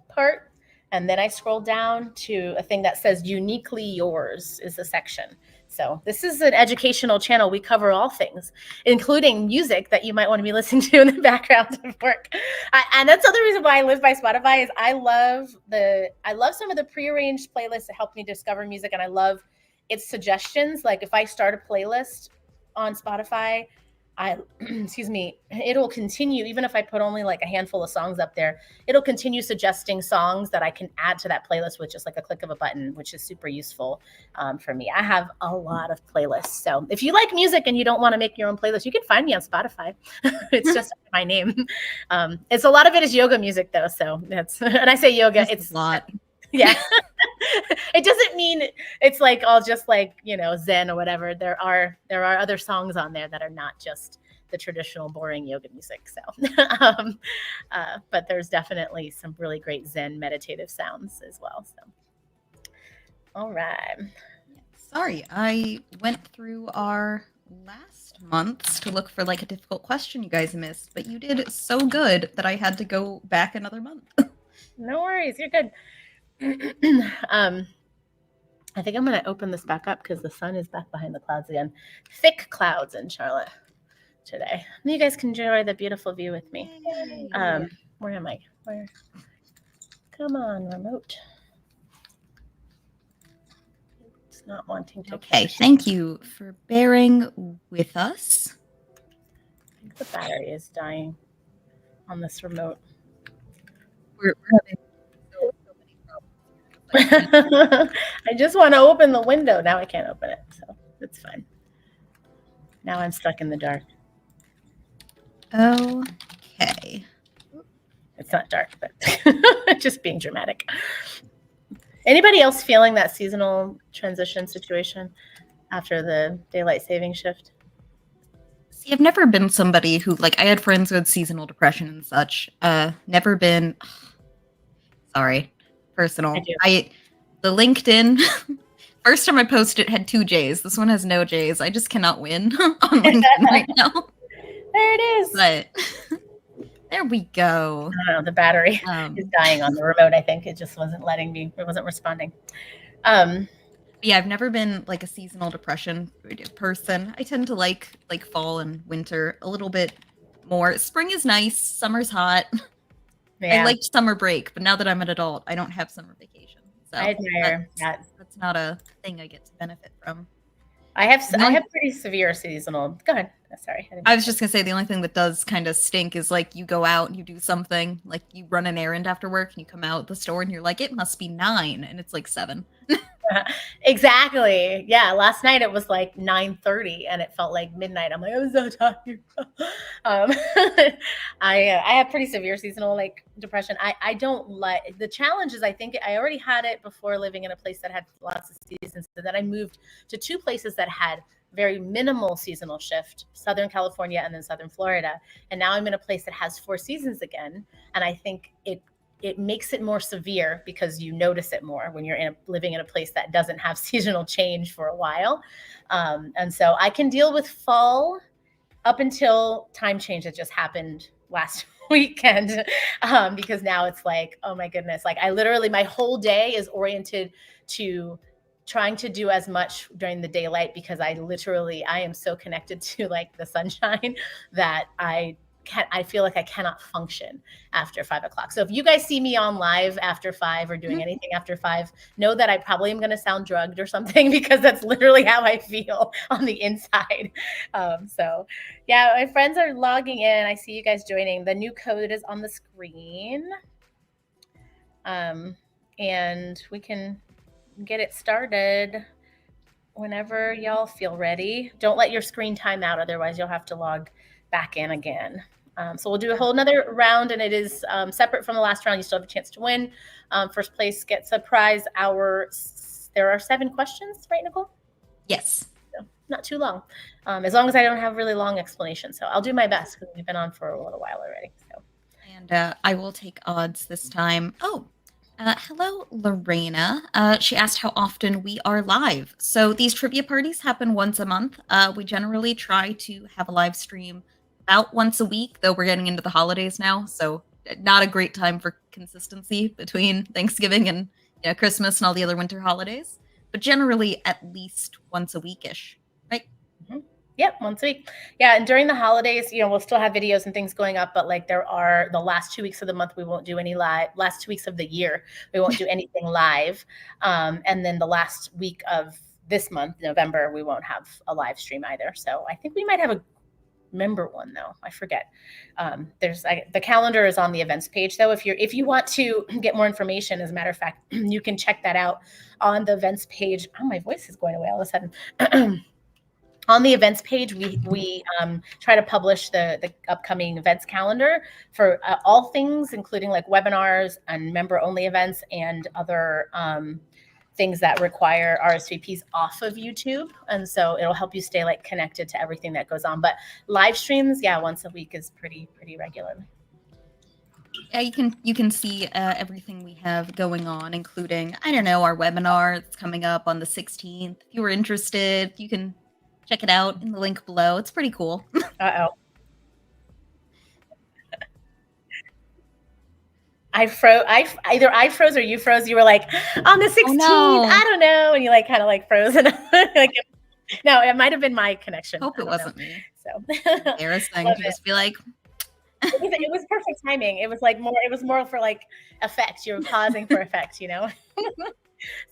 part. And then I scrolled down to a thing that says uniquely yours is the section. So this is an educational channel. We cover all things, including music that you might want to be listening to in the background of work. And that's the other reason why I live by Spotify is I love some of the prearranged playlists that help me discover music. And I love its suggestions. Like if I start a playlist on Spotify, excuse me, it'll continue, even if I put only like a handful of songs up there, it'll continue suggesting songs that I can add to that playlist with just like a click of a button, which is super useful for me. I have a lot of playlists. So if you like music and you don't want to make your own playlist, you can find me on Spotify. It's just my name. It's a lot of it is yoga music though. So that's, and I say yoga, it's a lot. Yeah. It doesn't mean it's like all just like, Zen or whatever. There are other songs on there that are not just the traditional boring yoga music. So, but there's definitely some really great Zen meditative sounds as well. So, all right. Sorry, I went through our last months to look for like a difficult question you guys missed, but you did so good that I had to go back another month. No worries. You're good. I think I'm going to open this back up because the sun is back behind the clouds again. Thick clouds in Charlotte today. And you guys can enjoy the beautiful view with me. Where am I? Come on, remote. It's not wanting to. Okay, thank you for bearing with us. I think the battery is dying on this remote. We're having so many problems. I just want to open the window. Now I can't open it, so it's fine. Now I'm stuck in the dark. Okay. It's not dark, but just being dramatic. Anybody else feeling that seasonal transition situation after the daylight saving shift? See, I've never been somebody who, like, I had friends who had seasonal depression and such. Never been. Sorry, personal. The LinkedIn. First time I posted it had 2 J's. This one has no J's. I just cannot win on LinkedIn right now. There it is. But there we go. I don't know. The battery is dying on the remote. I think it just wasn't letting me. It wasn't responding. Yeah, I've never been like a seasonal depression person. I tend to like fall and winter a little bit more. Spring is nice. Summer's hot. Yeah. I liked summer break, but now that I'm an adult, I don't have summer vacation. So I admire that. That's not a thing I get to benefit from. I have pretty severe seasonal. Go ahead. Sorry. I was just gonna say the only thing that does kind of stink is like you go out and you do something, like you run an errand after work and you come out the store and you're like, it must be 9 and it's like 7. Exactly. Yeah. Last night it was like 9:30 and it felt like midnight. I'm like, I'm so tired. I have pretty severe seasonal depression. I don't like the challenge is I think I already had it before living in a place that had lots of seasons. So then I moved to 2 places that had very minimal seasonal shift, Southern California and then Southern Florida. And now I'm in a place that has 4 seasons again. And I think it makes it more severe because you notice it more when you're living in a place that doesn't have seasonal change for a while. And so I can deal with fall up until time change that just happened last weekend, because now it's like, oh my goodness, like I literally, my whole day is oriented to trying to do as much during the daylight because I am so connected to like the sunshine that I feel like I cannot function after 5 o'clock. So if you guys see me on live after 5 or doing anything after 5, know that I probably am going to sound drugged or something because that's literally how I feel on the inside. So yeah, my friends are logging in. I see you guys joining. The new code is on the screen. And we can get it started whenever y'all feel ready. Don't let your screen time out. Otherwise you'll have to log back in again. So we'll do a whole nother round and it is separate from the last round. You still have a chance to win. First place gets a prize. There are 7 questions, right, Nichole? Yes. So not too long. As long as I don't have really long explanations. So I'll do my best because we've been on for a little while already. So. And I will take odds this time. Oh, Hello, Lorena. She asked how often we are live. So these trivia parties happen once a month. We generally try to have a live stream about once a week, though we're getting into the holidays now, so not a great time for consistency between Thanksgiving and Christmas and all the other winter holidays. But generally, at least once a weekish, right? Mhm. Yep, once a week. Yeah, and during the holidays, we'll still have videos and things going up, but like there are the last 2 weeks of the month we won't do any live. Last 2 weeks of the year we won't do anything live, and then the last week of this month, November, we won't have a live stream either. So I think we might have a member one though. I forget. The calendar is on the events page though. If you want to get more information, as a matter of fact, you can check that out on the events page. Oh, my voice is going away all of a sudden. On the events page, we try to publish the upcoming events calendar for all things, including like webinars and member only events and other things that require RSVPs off of YouTube. And so it'll help you stay like connected to everything that goes on. But live streams, yeah, once a week is pretty regular. Yeah, you can see everything we have going on, including, I don't know, our webinar that's coming up on the 16th. If you were interested, you can check it out in the link below. It's pretty cool. Uh-oh. Either I froze or you froze. You were like, on the 16th, Oh, no. I don't know. And you like kind of like froze. And like, no, it might have been my connection. Hope it wasn't me. So embarrassing to just be like. It was perfect timing. It was more for like effect. You're pausing for effect,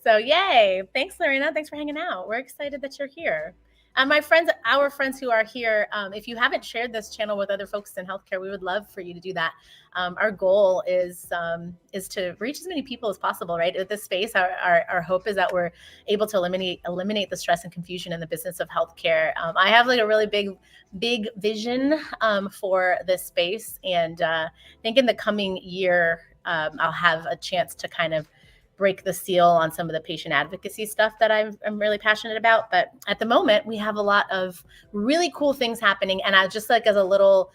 So yay. Thanks, Lorena. Thanks for hanging out. We're excited that you're here. Our friends who are here, if you haven't shared this channel with other folks in healthcare, we would love for you to do that. Our goal is to reach as many people as possible, right? At this space, our hope is that we're able to eliminate the stress and confusion in the business of healthcare. I have like a really big vision for this space, and I think in the coming year, I'll have a chance to kind of break the seal on some of the patient advocacy stuff that I'm really passionate about. But at the moment, we have a lot of really cool things happening. And I just like as a little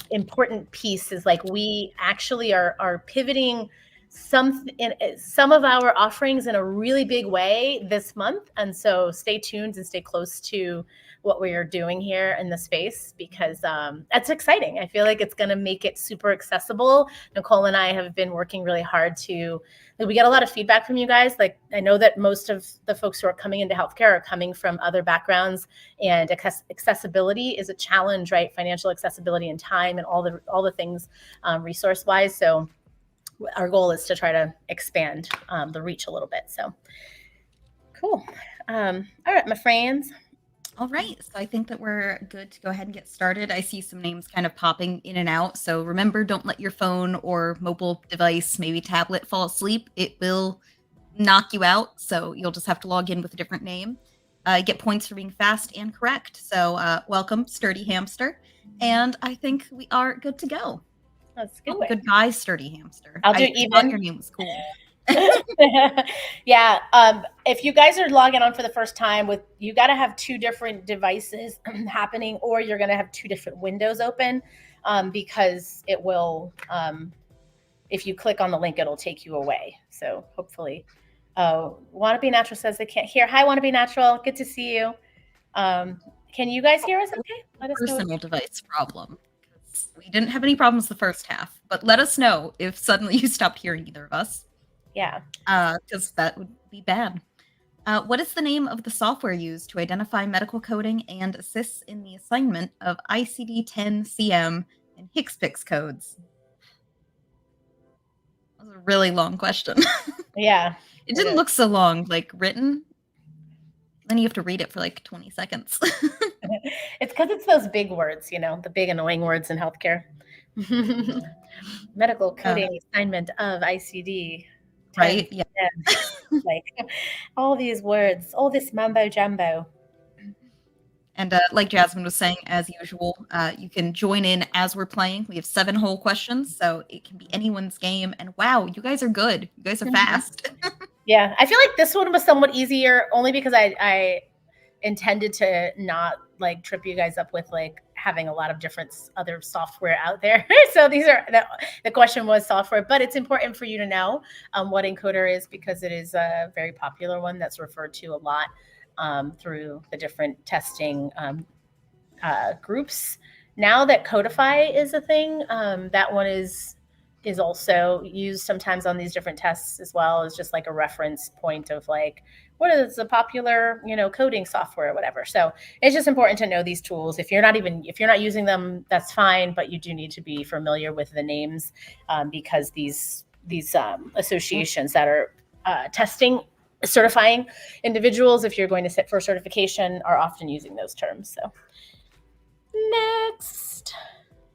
important piece is like we actually are pivoting some of our offerings in a really big way this month. And so stay tuned and stay close to what we are doing here in the space, because that's exciting. I feel like it's going to make it super accessible. Nichole and I have been working really hard we get a lot of feedback from you guys. Like, I know that most of the folks who are coming into healthcare are coming from other backgrounds, and accessibility is a challenge, right? Financial accessibility and time and all the things resource wise. So our goal is to try to expand the reach a little bit. So cool. All right, my friends. All right, so I think that we're good to go ahead and get started. I see some names kind of popping in and out. So remember, don't let your phone or mobile device, maybe tablet, fall asleep. It will knock you out. So you'll just have to log in with a different name. Get points for being fast and correct. So welcome, Sturdy Hamster. And I think we are good to go. Let's do it. Goodbye, Sturdy Hamster. I'll do even. I thought your name was cool. Yeah. If you guys are logging on for the first time, you got to have two different devices happening, or you're going to have two different windows open, because it will, if you click on the link, it'll take you away. So hopefully, Wannabe Natural says they can't hear. Hi, Wannabe Natural. Good to see you. Can you guys hear us okay? Let us know. Personal device problem. We didn't have any problems the first half, but let us know if suddenly you stopped hearing either of us. Yeah. Because that would be bad. What is the name of the software used to identify medical coding and assists in the assignment of ICD-10-CM and HCPCS codes? That was a really long question. Yeah. It didn't look so long, like written. Then you have to read it for like 20 seconds. It's because it's those big words, the big annoying words in healthcare. Medical coding assignment of ICD. Right? Yeah. Like all these words, all this mumbo jumbo. And like Jasmine was saying, as usual, you can join in as we're playing. We have 7 whole questions, so it can be anyone's game. And wow, you guys are good. You guys are fast. Yeah, I feel like this one was somewhat easier, only because I intended to not like trip you guys up with like having a lot of different other software out there. So these are the question was software, but it's important for you to know what encoder is, because it is a very popular one that's referred to a lot through the different testing groups. Now that Codify is a thing, that one is also used sometimes on these different tests as well, as just like a reference point of like, what is the popular, coding software or whatever. So it's just important to know these tools. If you're not using them, that's fine, but you do need to be familiar with the names, because these associations that are certifying individuals, if you're going to sit for certification, are often using those terms. So next,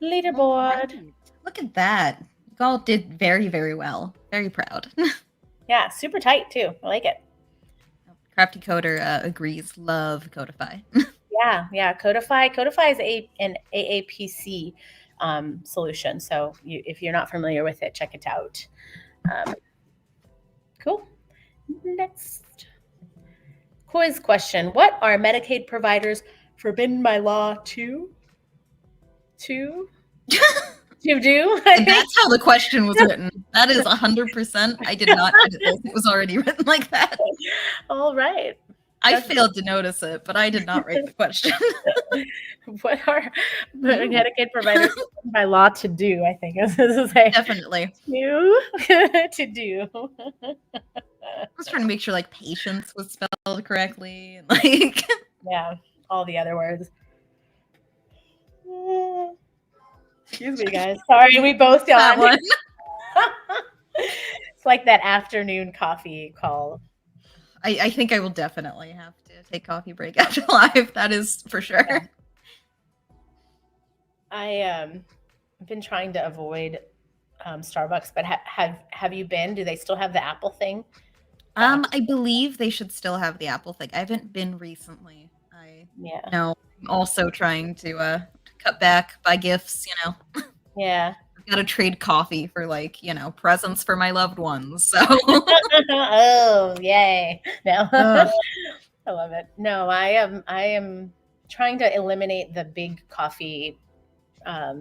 leaderboard. Right. Look at that. You all did very, very well. Very proud. Yeah, super tight too. I like it. Crafty Coder agrees. Love Codify. Yeah. Codify is an AAPC solution. So if you're not familiar with it, check it out. Cool. Next quiz question: what are Medicaid providers forbidden by law to do? And that's how the question was written. That is 100%. I did not edit this. It was already written like that. All right. I failed to notice it, but I did not write the question. What are Medicaid providers forbidden by law to do? I think this is like definitely to do. I was trying to make sure like patience was spelled correctly, and like yeah, all the other words. Excuse me, guys. Sorry, we both that one. It's like that afternoon coffee call. I think I will definitely have to take coffee break after live. That is for sure. Yeah. I've been trying to avoid Starbucks, but have you been? Do they still have the Apple thing? I believe they should still have the Apple thing. I haven't been recently. I'm also trying to cut back, buy gifts, Yeah. I've got to trade coffee for presents for my loved ones. So oh, yay. No. I love it. No, I am trying to eliminate the big coffee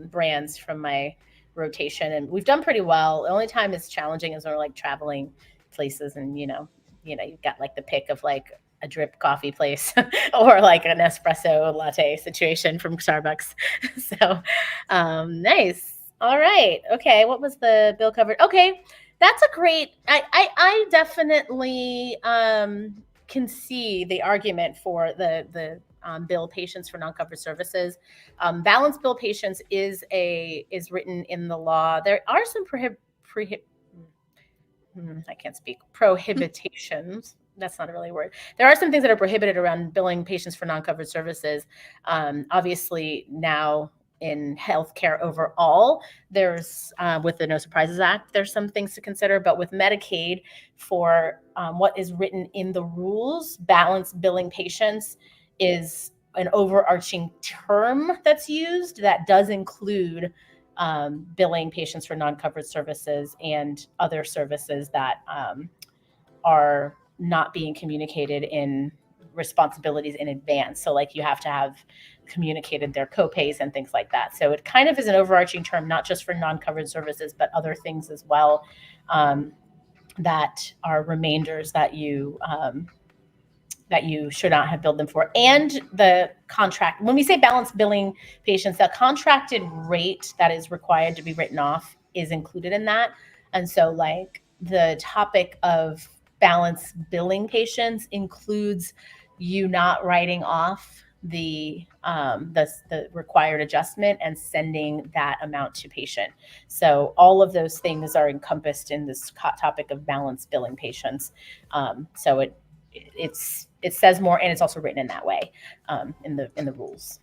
brands from my rotation, and we've done pretty well. The only time it's challenging is when we're like traveling places, and you've got like the pick of like a drip coffee place or like an espresso latte situation from Starbucks. So nice. All right. Okay. What was the bill covered? Okay. That's a great, I definitely can see the argument for the bill patients for non-covered services. Balance bill patients is written in the law. There are some I can't speak, prohibitations. That's not a really word. There are some things that are prohibited around billing patients for non-covered services. Obviously now in healthcare overall, there's with the No Surprises Act, there's some things to consider, but with Medicaid, for what is written in the rules, balance billing patients is an overarching term that's used that does include billing patients for non-covered services and other services that are not being communicated in responsibilities in advance. So like you have to have communicated their copays and things like that. So it kind of is an overarching term, not just for non-covered services, but other things as well, that are remainders that you should not have billed them for. And the contract, when we say balance billing patients, the contracted rate that is required to be written off is included in that. And so like the topic of balance billing patients includes you not writing off the required adjustment and sending that amount to patient. So all of those things are encompassed in this topic of balance billing patients. So it says more, and it's also written in that way in the rules.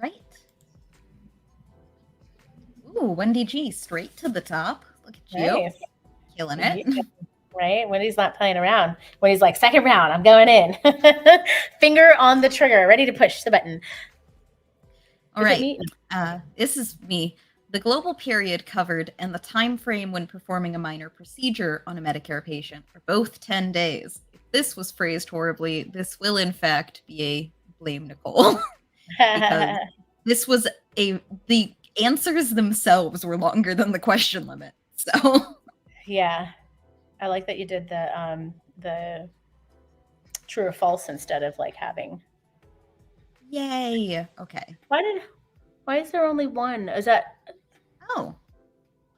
Right. Ooh, Wendy G, straight to the top. Look at you. Nice. Killing it. Yeah. Right? Wendy's not playing around. Wendy's like, second round, I'm going in. Finger on the trigger, ready to push the button. All right. This is me. The global period covered and the time frame when performing a minor procedure on a Medicare patient are both 10 days. If this was phrased horribly, this will in fact be a blame Nichole because this was the answers themselves were longer than the question limit. So Yeah, I like that you did the true or false instead of like having. yay. Okay. Why is there only one? Is that Oh,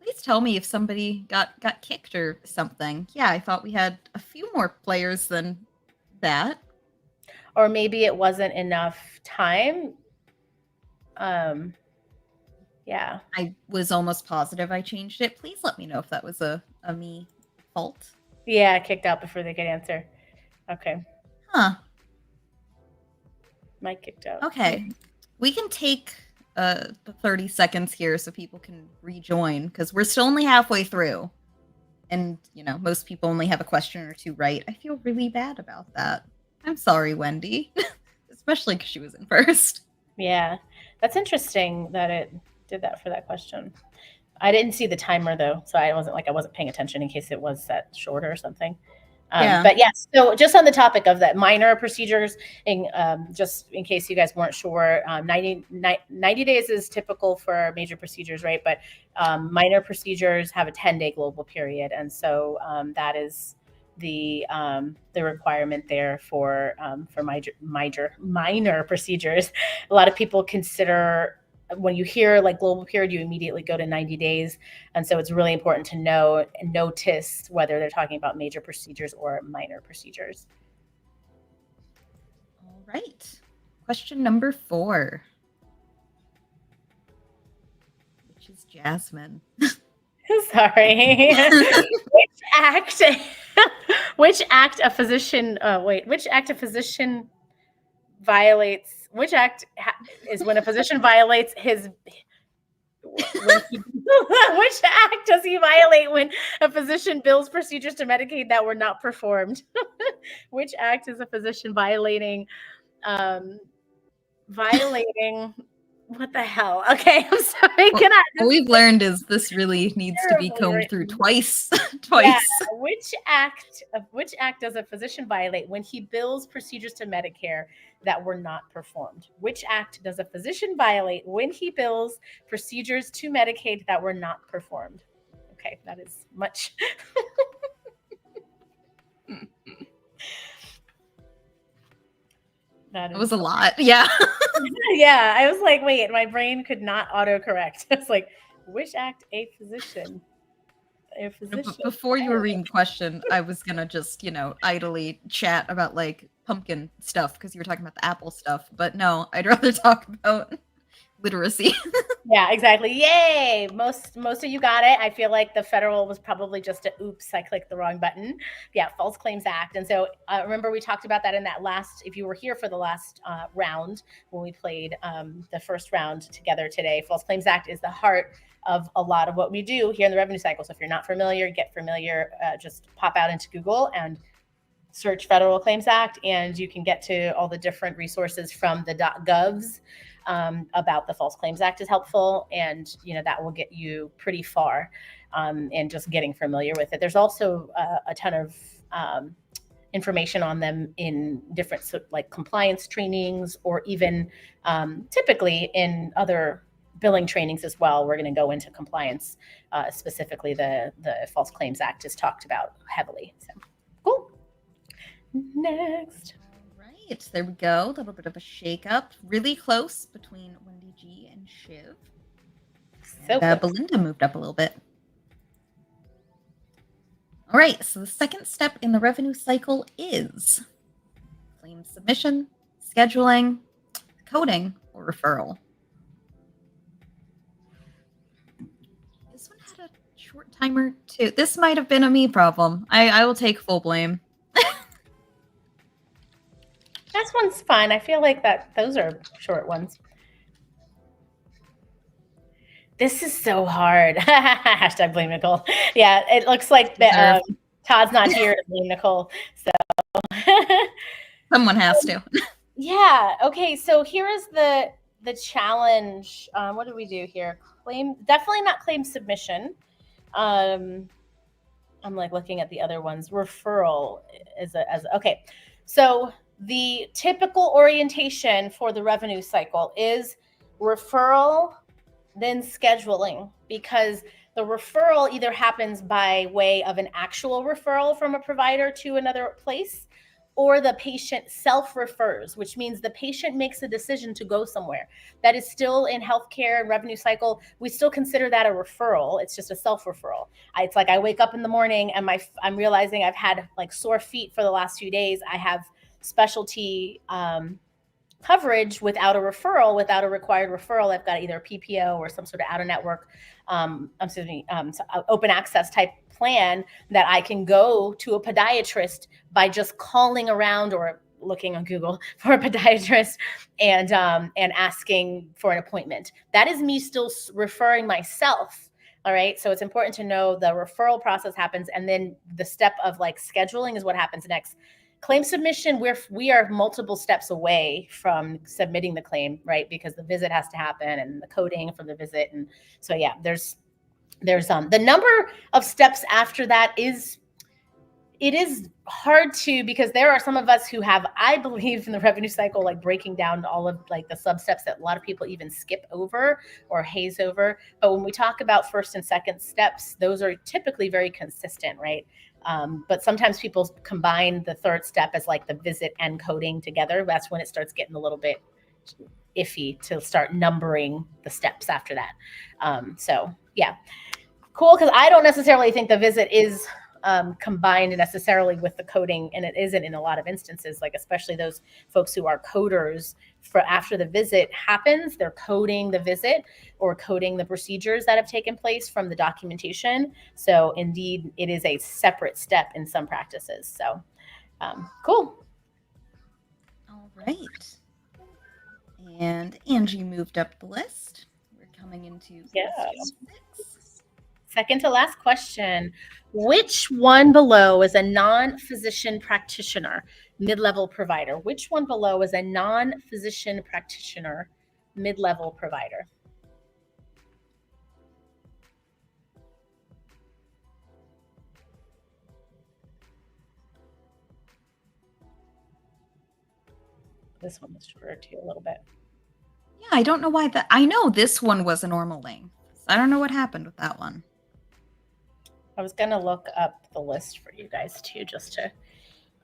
please tell me if somebody got kicked or something. Yeah, I thought we had a few more players than that. or maybe it wasn't enough time? Yeah. I was almost positive I changed it. Please let me know if that was a me fault. Yeah, kicked out before they could answer. Okay. Huh. Mike kicked out. Okay. We can take 30 seconds here so people can rejoin because we're still only halfway through. And, most people only have a question or two right. I feel really bad about that. I'm sorry, Wendy. Especially because she was in first. Yeah. That's interesting that it did that for that question. I didn't see the timer though, so I wasn't paying attention in case it was set shorter or something. Yeah. But yes, so just on the topic of that minor procedures, just in case you guys weren't sure, 90 days is typical for major procedures, right? But minor procedures have a 10-day global period. And so that is the requirement there for minor procedures. A lot of people consider when you hear like global period, you immediately go to 90 days. And so it's really important to know and notice whether they're talking about major procedures or minor procedures. All right. Question number 4. Which is Jasmine. Sorry. Which act a physician violates? Which act is when a physician violates his? Which act does he violate when a physician bills procedures to Medicaid that were not performed? Which act is a physician violating? What the hell? Okay, I'm sorry. What we've learned is this really needs to be combed through twice. Yeah. Which act does a physician violate when he bills procedures to Medicare that were not performed? Which act does a physician violate when he bills procedures to Medicaid that were not performed? Okay, that is much. That was a lot. Yeah. Yeah, I was like, wait, my brain could not autocorrect. It's like, which act a physician? Before you were reading the question, I was gonna just, idly chat about like pumpkin stuff because you were talking about the apple stuff. But no, I'd rather talk about literacy. Yeah, exactly. Yay! Most of you got it. I feel like the federal was probably just a oops, I clicked the wrong button. Yeah, False Claims Act. And so remember we talked about that in that last, if you were here for the last round when we played the first round together today. False Claims Act is the heart of a lot of what we do here in the revenue cycle. So if you're not familiar, get familiar. Just pop out into Google and search Federal Claims Act, and you can get to all the different resources from the .govs about the False Claims Act is helpful, and that will get you pretty far in just getting familiar with it. There's also a ton of information on them in different like compliance trainings, or even typically in other billing trainings as well. We're going to go into compliance, specifically the False Claims Act is talked about heavily. So cool. Next. All right, there we go. A little bit of a shake-up. Really close between Wendy G and Shiv. So Belinda moved up a little bit. All right, so the second step in the revenue cycle is claim submission, scheduling, coding, or referral. This one had a short timer too. This might have been a me problem. I will take full blame. This one's fun. I feel like those are short ones. This is so hard. Hashtag blame Nichole. Yeah, it looks like Todd's not here to blame Nichole. So someone has to. Yeah. Okay. So here is the challenge. What do we do here? Definitely not claim submission. I'm like looking at the other ones. Referral is okay. So the typical orientation for the revenue cycle is referral, then scheduling, because the referral either happens by way of an actual referral from a provider to another place, or the patient self-refers, which means the patient makes a decision to go somewhere. That is still in healthcare and revenue cycle. We still consider that a referral. It's just a self-referral. It's like I wake up in the morning and I'm realizing I've had like sore feet for the last few days. I have specialty coverage without a referral, without a required referral. I've got either a PPO or some sort of out of network, open access type plan that I can go to a podiatrist by just calling around or looking on Google for a podiatrist and asking for an appointment. That is me still referring myself. All right. So it's important to know the referral process happens, and then the step of like scheduling is what happens next. Claim submission, we are multiple steps away from submitting the claim, right? Because the visit has to happen and the coding for the visit. And so, yeah, there's the number of steps after that it is hard to, because there are some of us who have, I believe in the revenue cycle, like breaking down all of like the sub steps that a lot of people even skip over or haze over. But when we talk about first and second steps, those are typically very consistent, right? But sometimes people combine the third step as like the visit and coding together. That's when it starts getting a little bit iffy to start numbering the steps after that. So yeah, cool. Because I don't necessarily think the visit is combined necessarily with the coding, and it isn't in a lot of instances, like especially those folks who are coders. For after the visit happens, they're coding the visit or coding the procedures that have taken place from the documentation. So indeed, it is a separate step in some practices. So cool. All right. And Angie moved up the list. We're coming into question 6. Second to last question. Which one below is a non-physician practitioner mid-level provider? Which one below is a non-physician practitioner mid-level provider? This one was shorter too, a little bit. Yeah, I don't know why that. I know this one was a normal length. I don't know what happened with that one. I was gonna look up the list for you guys too, just to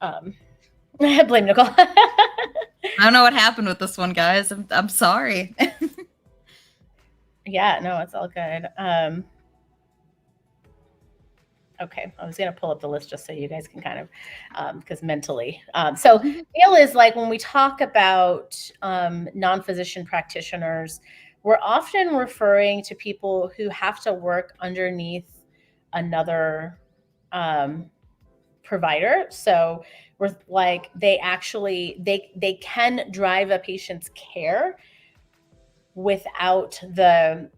blame Nichole. I don't know what happened with this one, guys. I'm sorry. Yeah, no, it's all good. Okay, I was gonna pull up the list just so you guys can kind of, because mentally. So deal is like when we talk about non-physician practitioners, we're often referring to people who have to work underneath another provider. So we're like they can drive a patient's care without the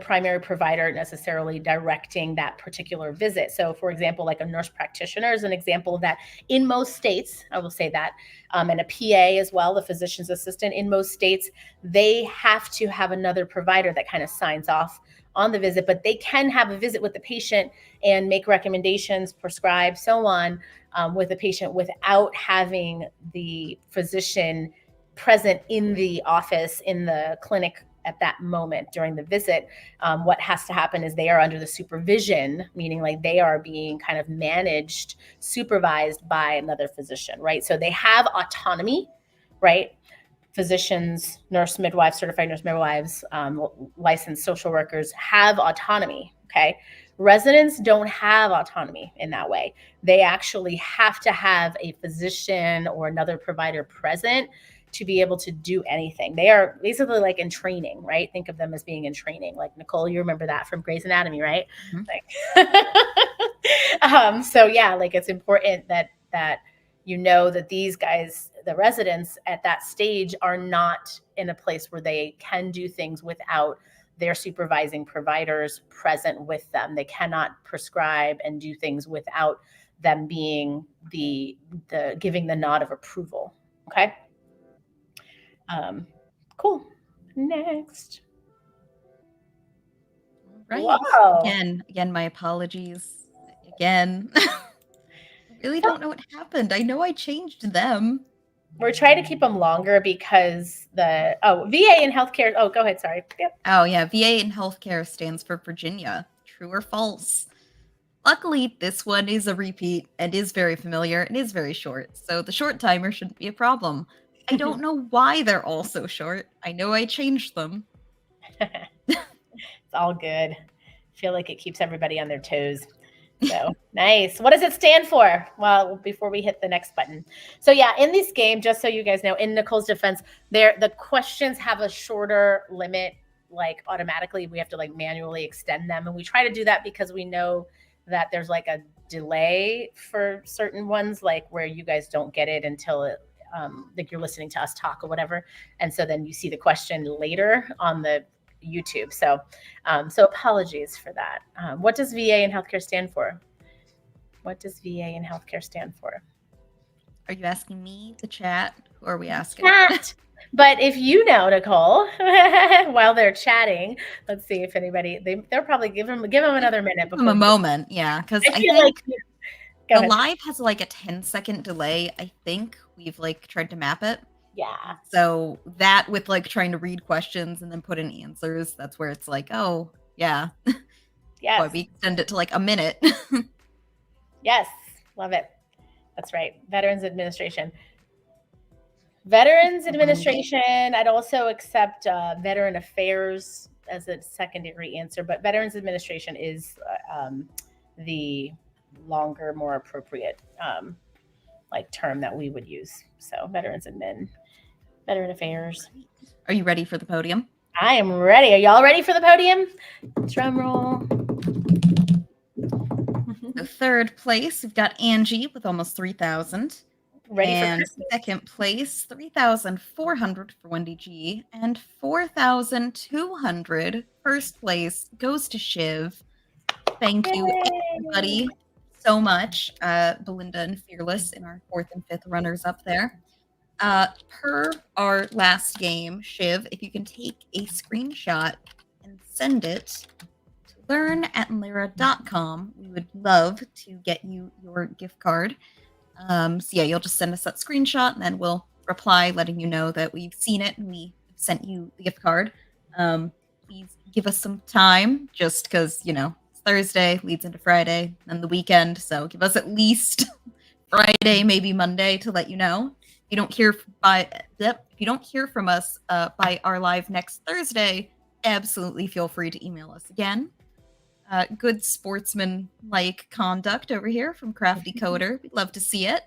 primary provider necessarily directing that particular visit. So for example, like a nurse practitioner is an example of that. In most states, I will say that, and a PA as well, the physician's assistant, in most states, they have to have another provider that kind of signs off on the visit, but they can have a visit with the patient and make recommendations, prescribe, so on, with the patient without having the physician present in the office, in the clinic at that moment during the visit. What has to happen is they are under the supervision, meaning like they are being kind of managed, supervised by another physician, right? So they have autonomy, right? Physicians, nurse midwives, certified nurse midwives, licensed social workers have autonomy, okay? Residents don't have autonomy in that way. They actually have to have a physician or another provider present to be able to do anything. They are basically like in training, right? Think of them as being in training. Like Nichole, you remember that from Grey's Anatomy, right? Mm-hmm. Like, so yeah, like it's important that you know that these guys, the residents at that stage, are not in a place where they can do things without their supervising providers present with them. They cannot prescribe and do things without them being the giving the nod of approval. Okay. Cool. Next. Right. Wow. Again, my apologies. Again. really don't know what happened. I know I changed them. We're trying to keep them longer because VA in healthcare. Oh, go ahead. Sorry. Yep. Oh, yeah. VA in healthcare stands for Virginia. True or false? Luckily, this one is a repeat and is very familiar and is very short, so the short timer shouldn't be a problem. I don't know why they're all so short. I know I changed them. It's all good. I feel like it keeps everybody on their toes. So nice. What does it stand for? Well, before we hit the next button. So yeah, in this game, just so you guys know, in Nichole's defense, the questions have a shorter limit. Like automatically, we have to like manually extend them, and we try to do that because we know that there's like a delay for certain ones, like where you guys don't get it until it, like you're listening to us talk or whatever, and so then you see the question later on the YouTube. So, so apologies for that. What does VA in healthcare stand for? What does VA in healthcare stand for? Are you asking me, the chat? Who are we asking? Chat. But if you know, Nichole, while they're chatting, let's see if anybody they'll probably give them another minute before. Give them a moment, yeah, because I think like the live has like a 10-second delay. I think we've like tried to map it. Yeah. So that with like trying to read questions and then put in answers, that's where it's like, oh yeah, yes. Boy, we extend it to like a minute. Yes, love it. That's right. Veterans Administration. Veterans Administration. I'd also accept Veteran Affairs as a secondary answer, but Veterans Administration is the longer, more appropriate like term that we would use. So Veterans Admin, Veteran Affairs. Are you ready for the podium? I am ready. Are y'all ready for the podium? Drum roll. So third place, we've got Angie with almost 3,000. Ready and for Christmas. Second place, 3,400 for Wendy G. And 4,200. First place goes to Shiv. Thank you, everybody, so much. Belinda and Fearless in our 4th and 5th runners up there. Per our last game, Shiv, if you can take a screenshot and send it to learn@inlera.com, we would love to get you your gift card. So yeah, you'll just send us that screenshot and then we'll reply letting you know that we've seen it and we sent you the gift card. Please give us some time just because, you know, it's Thursday, leads into Friday, and the weekend. So give us at least Friday, maybe Monday to let you know. If you don't hear from us by our live next Thursday, absolutely feel free to email us again. Good sportsman-like conduct over here from Crafty Coder. We'd love to see it.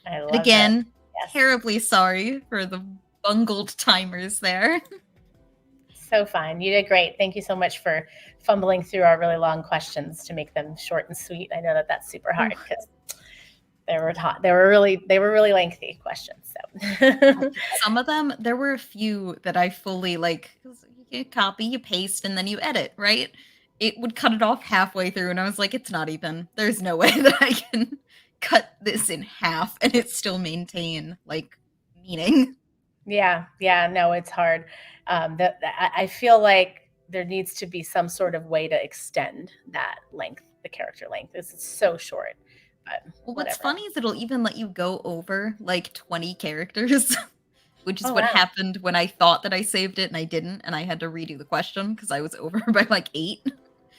I love and again, that. Yes. Terribly sorry for the bungled timers there. So fine. You did great. Thank you so much for fumbling through our really long questions to make them short and sweet. I know that that's super hard because they were really lengthy questions. So some of them, there were a few that I fully like. You copy, you paste, and then you edit, right? It would cut it off halfway through, and I was like, it's not even. There's no way that I can cut this in half and it still maintain like meaning. Yeah, no, it's hard. I feel like there needs to be some sort of way to extend that length, the character length. This is so short. But what's funny is it'll even let you go over like 20 characters, which is what happened when I thought that I saved it and I didn't, and I had to redo the question because I was over by like 8.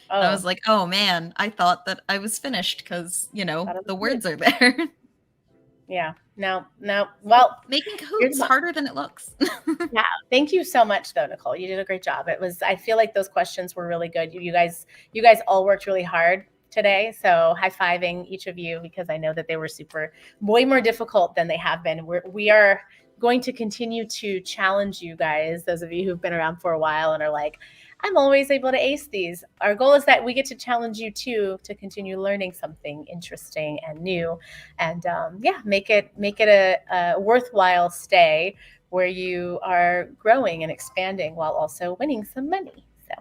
And I was like, oh man, I thought that I was finished because, you know, the words are there. Yeah. No. Well, making Kahoot is harder than it looks. Yeah. Thank you so much, though, Nichole. You did a great job. I feel like those questions were really good. You guys all worked really hard today. So high-fiving each of you because I know that they were way more difficult than they have been. We are going to continue to challenge you guys, those of you who've been around for a while and are like, I'm always able to ace these. Our goal is that we get to challenge you too to continue learning something interesting and new, and make it a worthwhile stay where you are growing and expanding while also winning some money. So,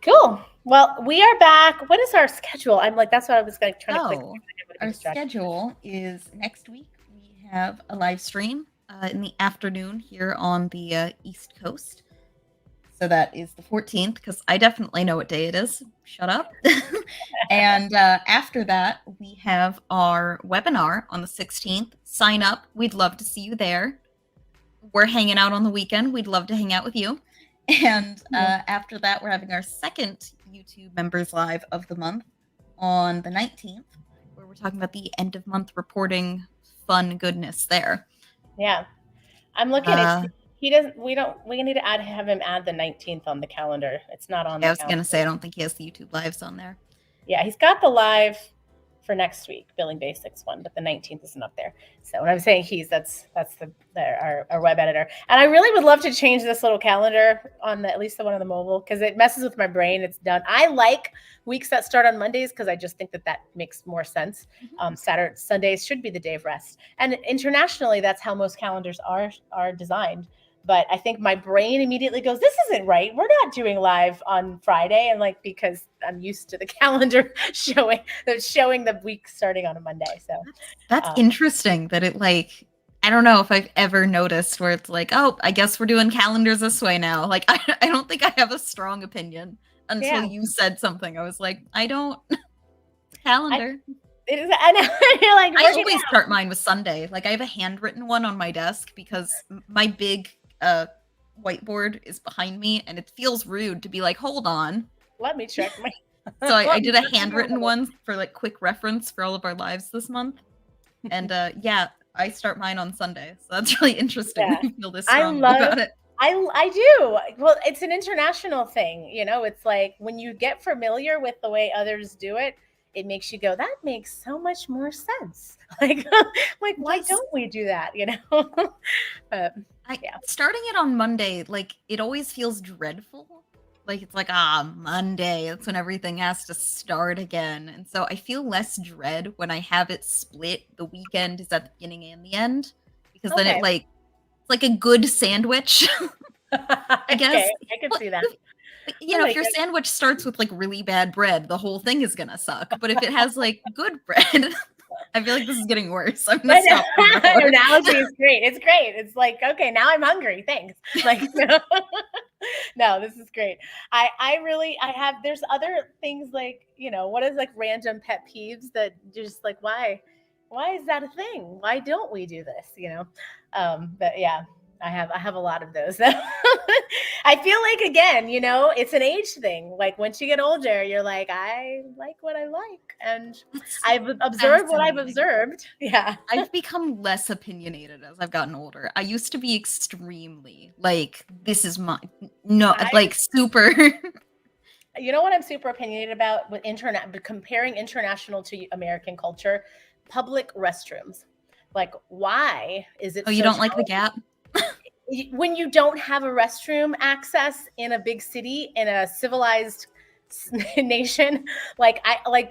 cool. Well, we are back. What is our schedule? I'm like, that's what I was trying to click. Our schedule is next week. We have a live stream in the afternoon here on the East Coast. So that is the 14th, because I definitely know what day it is. Shut up. And after that, we have our webinar on the 16th. Sign up. We'd love to see you there. We're hanging out on the weekend. We'd love to hang out with you. And after that, we're having our second YouTube Members Live of the month on the 19th, where we're talking about the end of month reporting fun goodness there. Yeah. I'm looking at he doesn't we need to have him add the 19th on the calendar. It's not on the calendar. I was gonna say I don't think he has the YouTube lives on there. Yeah, he's got the live for next week, Billing Basics one, but the 19th isn't up there. So when I'm saying that's our web editor. And I really would love to change this little calendar on at least the one on the mobile, because it messes with my brain. It's done. I like weeks that start on Mondays because I just think that makes more sense. Sundays should be the day of rest. And internationally, that's how most calendars are designed. But I think my brain immediately goes, this isn't right. We're not doing live on Friday. And because I'm used to the calendar showing the week starting on a Monday. So that's interesting that it I don't know if I've ever noticed where it's oh, I guess we're doing calendars this way now. I don't think I have a strong opinion until you said something. I was I don't calendar. I know. You're I always start mine with Sunday. I have a handwritten one on my desk because my big whiteboard is behind me, and it feels rude to be hold on. Let me check my. So I did a handwritten one for quick reference for all of our lives this month, and I start mine on Sunday. So that's really interesting. Yeah. I feel this strongly about it. I do. Well, it's an international thing. It's when you get familiar with the way others do it, it makes you go, that makes so much more sense. Why don't we do that? Starting it on Monday, it always feels dreadful. It's Monday, that's when everything has to start again. And so I feel less dread when I have it split. The weekend is at the beginning and the end, because then it's like a good sandwich. I guess. Okay, I could see that. If your sandwich starts with really bad bread, the whole thing is gonna suck. But if it has good bread, I feel this is getting worse. I'm gonna stop. Your analogy is great. It's great. It's okay, now I'm hungry. Thanks. No, this is great. There's other things what is random pet peeves that just why is that a thing? Why don't we do this? But yeah. I have a lot of those. I feel again, it's an age thing. Once you get older, you're I like what I like, and I've observed what I've observed. Yeah, I've become less opinionated as I've gotten older. I used to be extremely this is my super. You know what I'm super opinionated about with comparing international to American culture? Public restrooms. Why is it? Oh, you don't like the Gap? When you don't have a restroom access in a big city, in a civilized nation,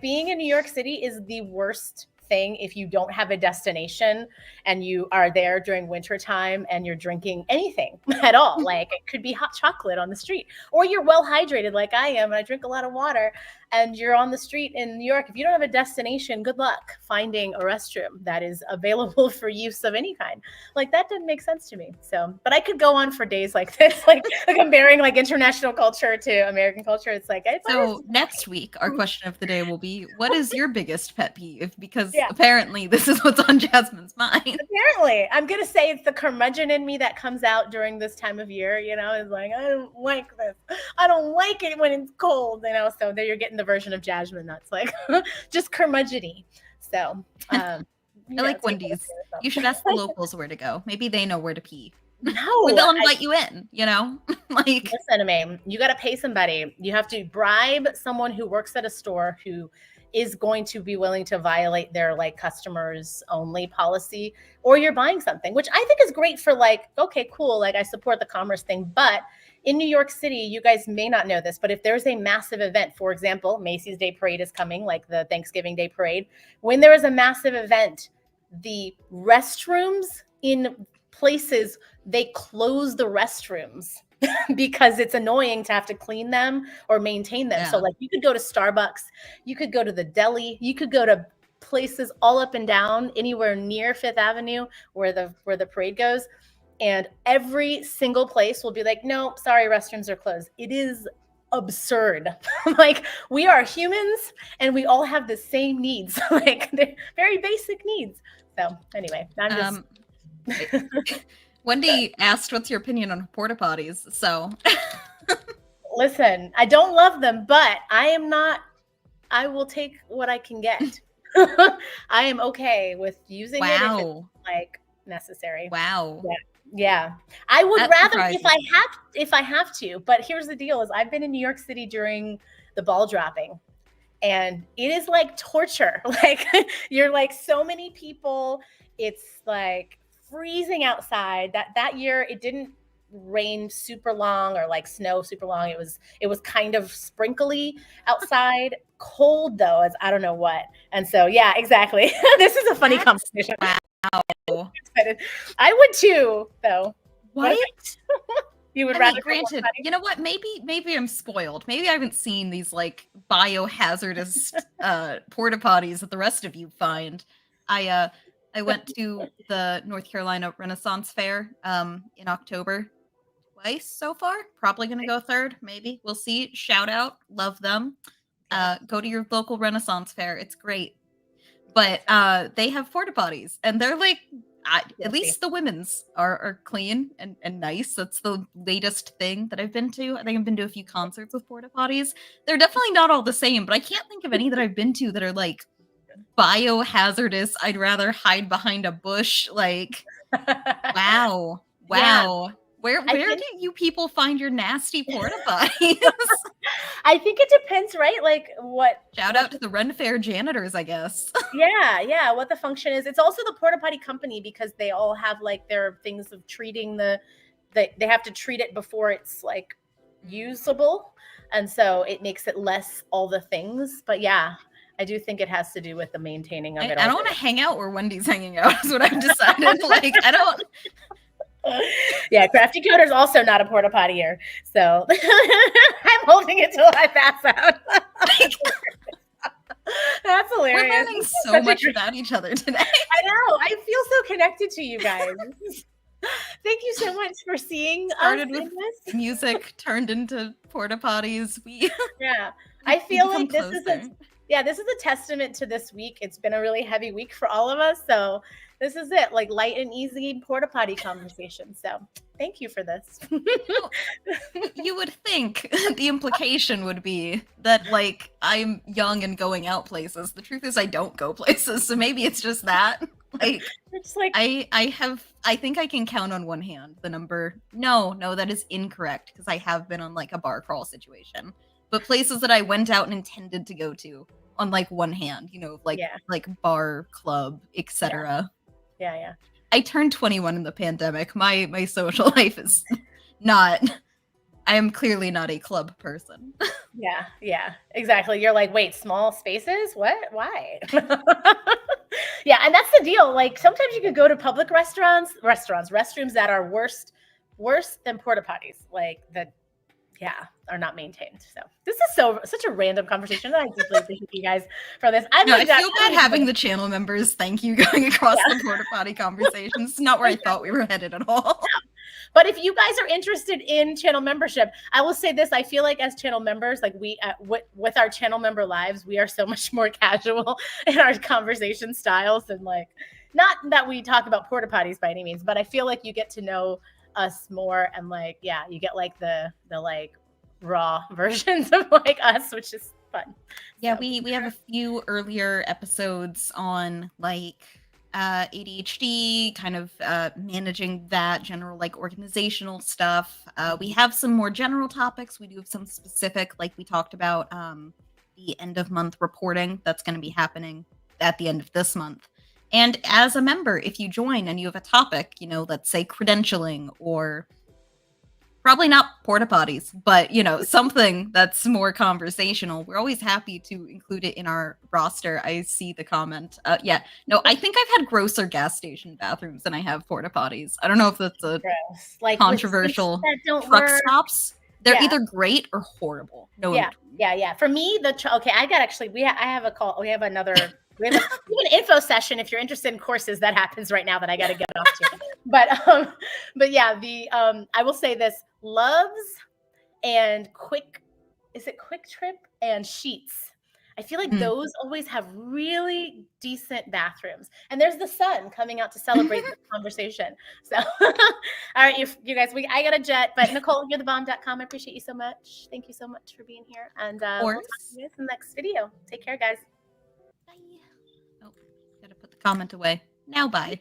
being in New York City is the worst thing if you don't have a destination and you are there during winter time and you're drinking anything at all. It could be hot chocolate on the street, or you're well hydrated like I am and I drink a lot of water, and you're on the street in New York. If you don't have a destination, good luck finding a restroom that is available for use of any kind. That didn't make sense to me. So, but I could go on for days like this, comparing international culture to American culture. It's so next week, our question of the day will be, what is your biggest pet peeve? Because apparently this is what's on Jasmine's mind. Apparently, I'm going to say it's the curmudgeon in me that comes out during this time of year. It's I don't like this. I don't like it when it's cold, so there you're getting the version of Jasmine that's just curmudgeon-y. So I like Wendy's. You should ask the locals where to go. Maybe they know where to pee. No, or they'll invite you in. Listen to me. You got to pay somebody. You have to bribe someone who works at a store who is going to be willing to violate their customers only policy, or you're buying something, which I think is great for okay, cool. I support the commerce thing, but in New York City, you guys may not know this, but if there's a massive event, for example, Macy's Day Parade is coming, the Thanksgiving Day Parade. When there is a massive event, the restrooms in places, they close the restrooms because it's annoying to have to clean them or maintain them. Yeah. So you could go to Starbucks, you could go to the deli, you could go to places all up and down, anywhere near Fifth Avenue where the parade goes. and every single place will be like, no, sorry, restrooms are closed. It is absurd. Like, we are humans and we all have the same needs, like they're very basic needs. So anyway, I'm just Wendy asked what's your opinion on porta potties, so listen, I don't love them, but I will take what I can get. I am okay with using it if it's like necessary. Wow. Yeah. I would That rather surprises if I have to, but here's the deal is I've been in New York City during the ball dropping, and it is like torture. Like, you're like so many people, it's like freezing outside. That year it didn't rain super long or like snow super long. It was kind of sprinkly outside, cold though as I don't know what. And so yeah, exactly. This is a funny conversation. Wow. I would too, though. What? You would I rather mean, granted, you know what? Maybe I'm spoiled. Maybe I haven't seen these like biohazardous porta potties that the rest of you find. I went to the North Carolina Renaissance Fair in October twice so far. Probably gonna go third, maybe. We'll see. Shout out, love them. Go to your local Renaissance Fair. It's great. But they have porta potties, and they're like, at least the women's are clean and nice. That's the latest thing that I've been to. I think I've been to a few concerts with porta potties. They're definitely not all the same, but I can't think of any that I've been to that are like biohazardous. I'd rather hide behind a bush. Like, wow. Yeah. Where do you people find your nasty porta potties? I think it depends, right? Like Shout out to the Ren Fair janitors, I guess. Yeah, what the function is. It's also the porta potty company, because they all have like their things of treating they have to treat it before it's like usable. And so it makes it less all the things. But yeah, I do think it has to do with the maintaining of it. I don't want to hang out where Wendy's hanging out, is what I've decided. Like, I don't. Yeah, Crafty Coder's also not a porta pottier, so I'm holding it till I pass out. That's hilarious. We're learning so much about each other today. I know. I feel so connected to you guys. Thank you so much for seeing Started us with in this. Music, turned into porta potties. Yeah, I feel like this is a testament to this week. It's been a really heavy week for all of us, so this is it, like light and easy porta potty conversation. So thank you for this. You would think the implication would be that like I'm young and going out places. The truth is I don't go places, so maybe it's just that. Like, it's like I think I can count on one hand the number. No, that is incorrect, because I have been on like a bar crawl situation. But places that I went out and intended to go to on like one hand, like bar, club, etc. Yeah. I turned 21 in the pandemic. My social life is not. I am clearly not a club person. Yeah, exactly. You're like, wait, small spaces? What? Why? Yeah, and that's the deal. Like, sometimes you could go to public restrooms that are worse than porta potties. Like are not maintained. So this is such a random conversation. I deeply appreciate you guys for this. I feel bad having the channel members thank you going across the porta potty conversations. It's not where I thought we were headed at all. But if you guys are interested in channel membership, I will say this. I feel like as channel members, like we with our channel member lives, we are so much more casual in our conversation styles, and like, not that we talk about porta potties by any means, but I feel like you get to know us more, and like, yeah, you get like the like raw versions of like us, which is fun. Yeah, so we have a few earlier episodes on like ADHD, kind of managing that, general like organizational stuff. We have some more general topics. We do have some specific, like we talked about the end of month reporting that's going to be happening at the end of this month. And as a member, if you join and you have a topic, let's say credentialing, or probably not porta potties, but something that's more conversational, we're always happy to include it in our roster. I see the comment. I think I've had grosser gas station bathrooms than I have porta potties. I don't know if that's a like controversial. Truck stops. They're either great or horrible. Yeah. For me, I have a call. We have another We have an info session if you're interested in courses that happens right now that I got to get off to. But yeah, I will say this: Loves and is it Quick Trip and Sheets? I feel like those always have really decent bathrooms. And there's the sun coming out to celebrate this conversation. So, all right, you guys, I got a jet, but Nichole, you're the bomb.com. I appreciate you so much. Thank you so much for being here. And we'll talk to you guys in the next video. Take care, guys. Bye. Oh, gotta put the comment away. Now, bye.